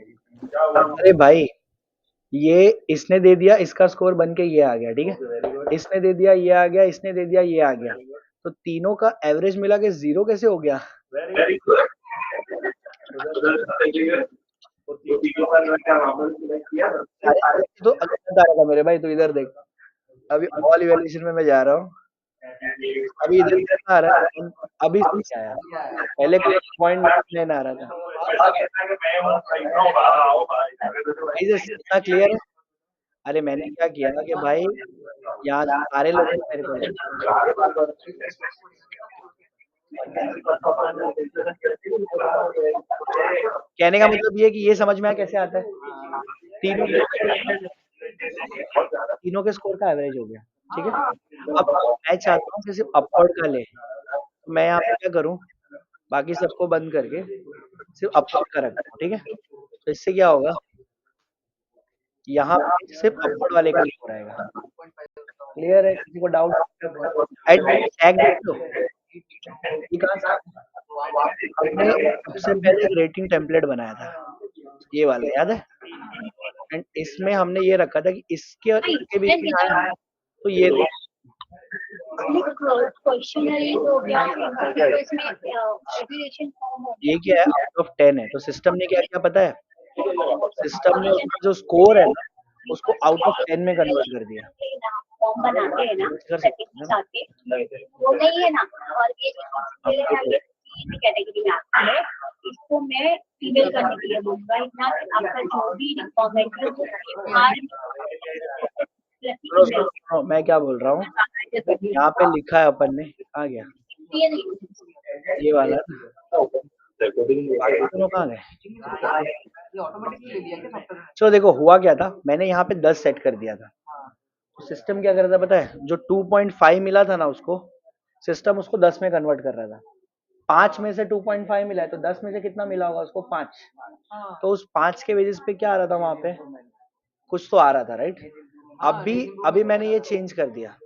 अरे भाई, ये इसने दे दिया, इसका स्कोर बन के ये आ गया, ठीक है। इसने दे दिया, ये आ गया, इसने दे दिया, ये आ गया। तो तीनों का एवरेज मिला के 0 कैसे हो गया? तो गलत आएगा मेरे भाई, तो इधर देख। अभी ऑल इवैल्यूएशन में मैं जा रहा हूँ। अभी इधर कितना आ रहा है? अभी क्या आया? पहले कोई पॉइंट नहीं आ रहा था। इतना क्लियर है? अरे मैंने क्या किया कि भाई यहाँ सारे लोग मेरे को कहने का मतलब ये कि ये समझ में आया कैसे आता है। तीनों तीनों के स्कोर का एवरेज हो गया, ठीक है। अब मैं चाहता हूँ कि सिर्फ अपवर्ड का ले। तो मैं यहाँ पे क्या करूँ, बाकी सबको बंद करके सिर्फ अपवर्ड का रखता हूँ, ठीक है। तो इससे क्या होगा, यहाँ पे सिर्फ अपवर्ड वाले का हो रहेगा। क्लियर है? किसी को डाउट? टैग देख लो, ये कहाँ से हमने सबसे पहले एक रेटिंग टेम्पलेट बनाया था, ये वाला याद है। एंड इसमें हमने ये रखा था कि इसके और इसके बीच में आया तो ये क्वेश्चनरी हो गया, तो इसमें एप्लीकेशन फॉर्म हो ये गया। क्या है, आउट ऑफ 10 है। तो सिस्टम ने क्या किया पता है, सिस्टम ने उसका जो स्कोर है ना, उसको आउट ऑफ 10 में कन्वर्ट कर दिया। फॉर्म बनाते हैं ना कर सेटिंग्स सकते आके, वो नहीं है ना। और ये कैटेगरी में आता है, इसको मैं ईमेल करने के लिए बोलूंगा इतना कि आपका जो भी रिक्वायरमेंट है वो हैं। मैं क्या बोल रहा हूँ, यहाँ पे लिखा है अपन ने, आ गया ये वाला, बाकी दोनों कहाँ गए? ये ऑटोमेटिकली ले लिया क्या सॉफ्टवेयर ने? चलो देखो हुआ क्या था, मैंने यहाँ पे 10 सेट कर दिया था। तो सिस्टम क्या कर रहा था पता है, जो 2.5 मिला था ना उसको, सिस्टम उसको 10 में कन्वर्ट कर रहा था। 5 में से 2.5 मिला है तो 10 में से कितना मिला होगा उसको? 5। तो उस 5 के बेसिस पे क्या आ रहा था वहां पे, कुछ तो आ रहा था, राइट। अभी मैंने ये चेंज कर दिया,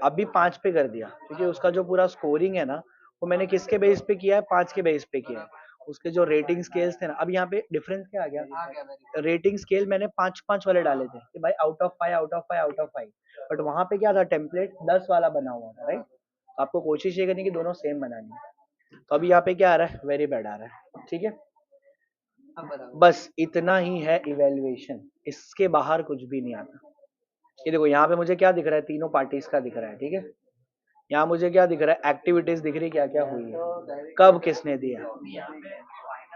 अभी 5 पे कर दिया, क्योंकि उसका जो पूरा स्कोरिंग है ना, वो मैंने किसके बेस पे किया है? 5 के बेस पे किया है। उसके जो रेटिंग स्केल्स थे ना, अब यहाँ पे डिफरेंस क्या आ गया, आ गया वेरी रेटिंग स्केल मैंने 5-5 वाले डाले थे कि भाई out of 5, out of 5, out of 5। But वहां पे क्या था, टेम्पलेट 10 वाला बना हुआ था, राइट। तो आपको कोशिश ये करनी कि दोनों सेम बनानी है। तो अभी यहाँ पे क्या आ रहा है, वेरी बैड आ रहा है, ठीक है। बस इतना ही है इवेल्युएशन, इसके बाहर कुछ भी नहीं आता। ये देखो यहाँ पे मुझे क्या दिख रहा है, तीनों पार्टीज का दिख रहा है, ठीक है। यहाँ मुझे क्या दिख रहा है, एक्टिविटीज दिख रही, क्या क्या हुई है, कब किसने दिया।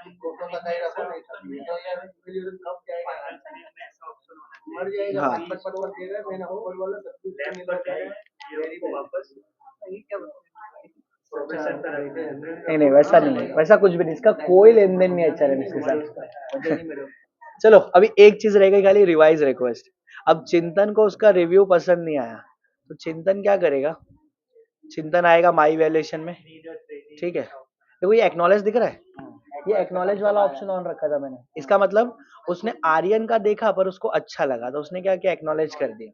फोटो का नहीं रखो नहीं तो यार कब जाएगा मर जाएगा। हाँ। 5 दे रहा है मैंने ऊपर वाला सब कुछ नहीं मिल रहा है वेरी वापस ये क्या नहीं वैसा नहीं है, वैसा कुछ भी नहीं, इसका कोई लेन देन नहीं है एचआरएम के साथ। चलो अभी एक चीज रह गई खाली, रिवाइज रिक्वेस्ट। अब चिंतन को उसका रिव्यू पसंद नहीं आया, तो चिंतन क्या करेगा, चिंतन आएगा माई वैल्यूएशन में, ठीक है। देखो ये एक्नॉलेज दिख रहा है, ये एक्नॉलेज वाला ऑप्शन ऑन रखा था मैंने। इसका मतलब उसने आर्यन का देखा पर उसको अच्छा लगा, तो उसने क्या किया, एक्नॉलेज कर दिया,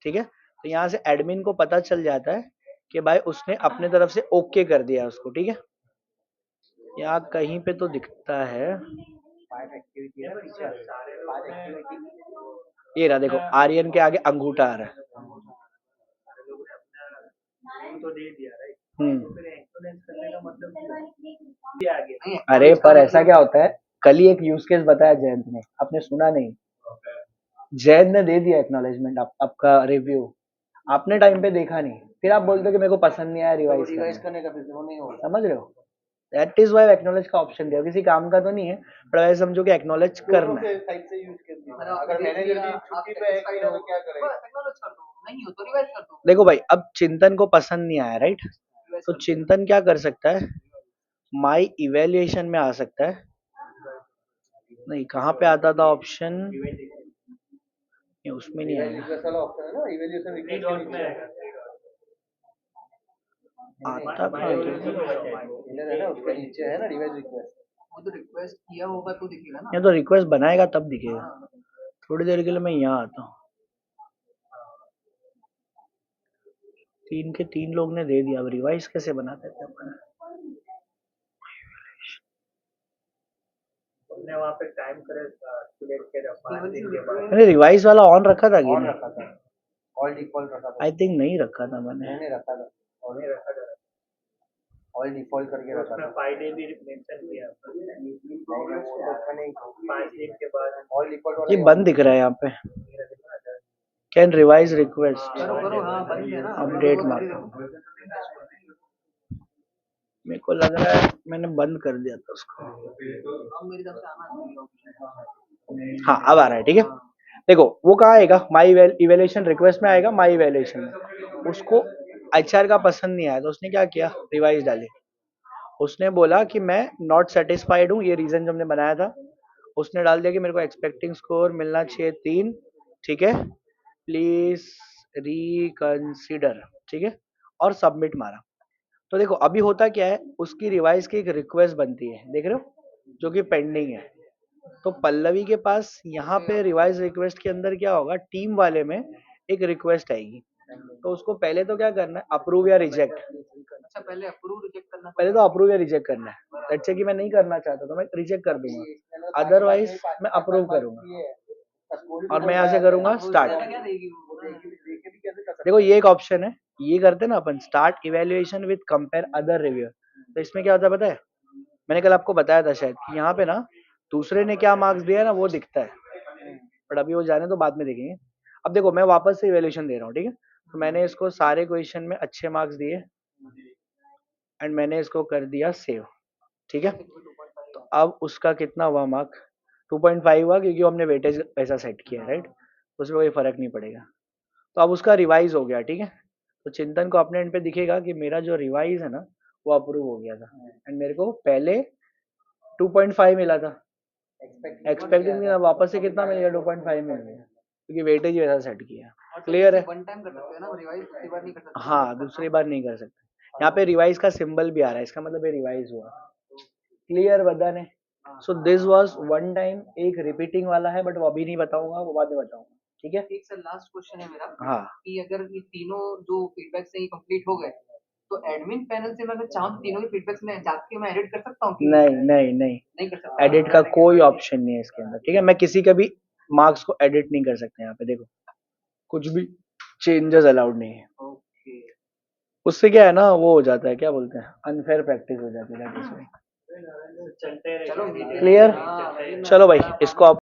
ठीक है। तो यहाँ से एडमिन को पता चल जाता है कि भाई उसने अपने तरफ से ओके कर दिया उसको, ठीक है। यहाँ कहीं पे तो दिखता है, ये रहा देखो, आर्यन के आगे अंगूठा आ रहा है। अरे पर ऐसा क्या होता है, कल ही एक यूज केस बताया जयंत ने, आपने सुना नहीं। जैद ने दे दिया एक्नॉलेजमेंट आपका रिव्यू, आपने टाइम पे देखा नहीं, फिर आप बोलते हो कि मेरे को पसंद नहीं आया, रिवाइज रिवाइज करना है। करने का फिर से वो नहीं होगा। समझ रहे हो? दैट इज वाई एक्नॉलेज का ऑप्शन दिया, किसी काम का तो नहीं है, पर ऐसे समझो कि एक्नॉलेज करना है। साइड से यूज कर दिया। अगर मैनेजर भी छुट्टी पे है तो क्या करेगा? एक्नॉलेज कर दो, नहीं हो तो रिवाइज कर दो। देखो भाई, अब चिंतन को पसंद नहीं आया, राइट? तो चिंतन क्या कर सकता है, माई इवेल्युएशन में आ सकता है, नहीं कहाँ पे आता था ऑप्शन, उसमें नहीं आएगा, रिक्वेस्ट वाला ऑप्शन है ना, इवैल्यूएशन रिक्वेस्ट के नीचे आता कहाँ है ना, उसके नीचे है ना रिवाइज रिक्वेस्ट। वो तो रिक्वेस्ट किया होगा तो दिखेगा ना। ये तो रिक्वेस्ट बनाएगा तब दिखेगा। थोड़ी देर के लिए मैं यहाँ आता हूँ। 3 के 3 लोग ने दे दिया, अब रिवाइज कैसे बनाते थे अपन? हमने वहाँ पे टाइम करे स्टूडेंट के 5 दिन के बाद। मैंने रिवाइज वाला ऑन रखा था कि ऑन नहीं? रखा था, ऑल डिफॉल्ट रखा था। आई थिंक नहीं रखा था मैंने। मैंने रखा था, हमने रखा था ऑल डिफॉल्ट करके रखा उसमें था। 5 डे भी मेंशन किया, वो तो मैंने 5 दिन के बाद ऑल डिफॉल्ट वाला ये बंद दिख रहा है यहाँ पे, कैन रिवाइज रिक्वेस्ट करो करो, हाँ बंद है ना। Update mark. मेरे को लग रहा है मैंने बंद कर दिया था उसको। अब मेरी तरफ से आना चाहिए। हाँ अब आ रहा है, ठीक है। देखो वो कहाँ आएगा, माई इवेल्युएशन रिक्वेस्ट में आएगा, माई इवेल्युएशन में। उसको एचआर का पसंद नहीं आया तो उसने क्या किया, रिवाइज डाली। उसने बोला कि मैं नॉट सेटिस्फाइड हूँ, ये रीजन जो हमने बनाया था। उसने डाल दिया कि मेरे को एक्सपेक्टिंग स्कोर मिलना चाहिए 3, ठीक है, प्लीज रिकंसिडर, ठीक है, और सबमिट मारा। तो देखो अभी होता क्या है, उसकी रिवाइज की एक रिक्वेस्ट बनती है, देख रहे हो, जो कि पेंडिंग है। तो पल्लवी के पास यहाँ पे रिवाइज रिक्वेस्ट के अंदर क्या होगा, टीम वाले में एक रिक्वेस्ट आएगी। तो उसको पहले तो क्या करना है, अप्रूव या रिजेक्ट। अच्छा पहले अप्रूव रिजेक्ट करना पहले तो अप्रूव या रिजेक्ट करना है। लेट्स से कि मैं नहीं करना चाहता तो मैं रिजेक्ट कर दूंगा, अदरवाइज मैं अप्रूव करूंगा और मैं यहाँ से करूंगा स्टार्ट। क्या देगी वो? देखो ये एक ऑप्शन है, ये करते हैं ना अपन, start evaluation with compare other review. तो इसमें क्या होता है पता है, मैंने कल आपको बताया था शायद कि यहाँ पे ना दूसरे ने क्या मार्क्स दिया है ना वो दिखता है, बट अभी वो जाने तो बाद में देखेंगे। अब देखो मैं वापस से इवेल्युएशन दे रहा हूँ, ठीक है, तो मैंने इसको सारे क्वेश्चन में अच्छे मार्क्स दिए एंड मैंने इसको कर दिया सेव, ठीक है। तो अब उसका कितना हुआ मार्क, 2.5 हुआ, क्योंकि हमने वेटेज पैसा सेट किया, राइट, उसमें कोई फर्क नहीं पड़ेगा। तो अब उसका रिवाइज हो गया, ठीक है। तो चिंतन को अपने एंड पे दिखेगा कि मेरा जो रिवाइज है ना वो अप्रूव हो गया था एंड मेरे को पहले 2.5 मिला था, एक्सपेक्टिंग वापस से कितना मिल गया, 2.5 मिल गया, क्योंकि वेटेज वैसा सेट किया। क्लियर है? वन टाइम कर सकते हैं ना रिवाइज, दूसरी बार नहीं कर सकते। हाँ दूसरी बार नहीं कर सकते। यहाँ पे रिवाइज का सिंबल भी आ रहा है, इसका मतलब ये रिवाइज हुआ। क्लियर बता ने? So this was one time, एक रिपीटिंग वाला है बट वो अभी नहीं बताऊंगा, वो बाद में बताऊंगा, ठीक है। एक सर लास्ट क्वेश्चन है मेरा, हाँ कि अगर ये तीनों जो फीडबैक से ही कंप्लीट हो गए तो एडमिन पैनल से मैं अगर चाहूँ तो तीनों के फीडबैक्स में जाके मैं एडिट कर सकता हूँ कि नहीं नहीं नहीं, नहीं कर सकता? एडिट का कोई ऑप्शन नहीं है इसके अंदर, ठीक है। मैं किसी का भी मार्क्स को एडिट नहीं कर सकते यहाँ पे, देखो कुछ भी चेंजेस अलाउड नहीं है। ओके उससे क्या है ना, वो हो जाता है, क्या बोलते हैं, अनफेयर प्रैक्टिस हो जाती है। चलते रहे। क्लियर? हाँ, चलो भाई इसको आप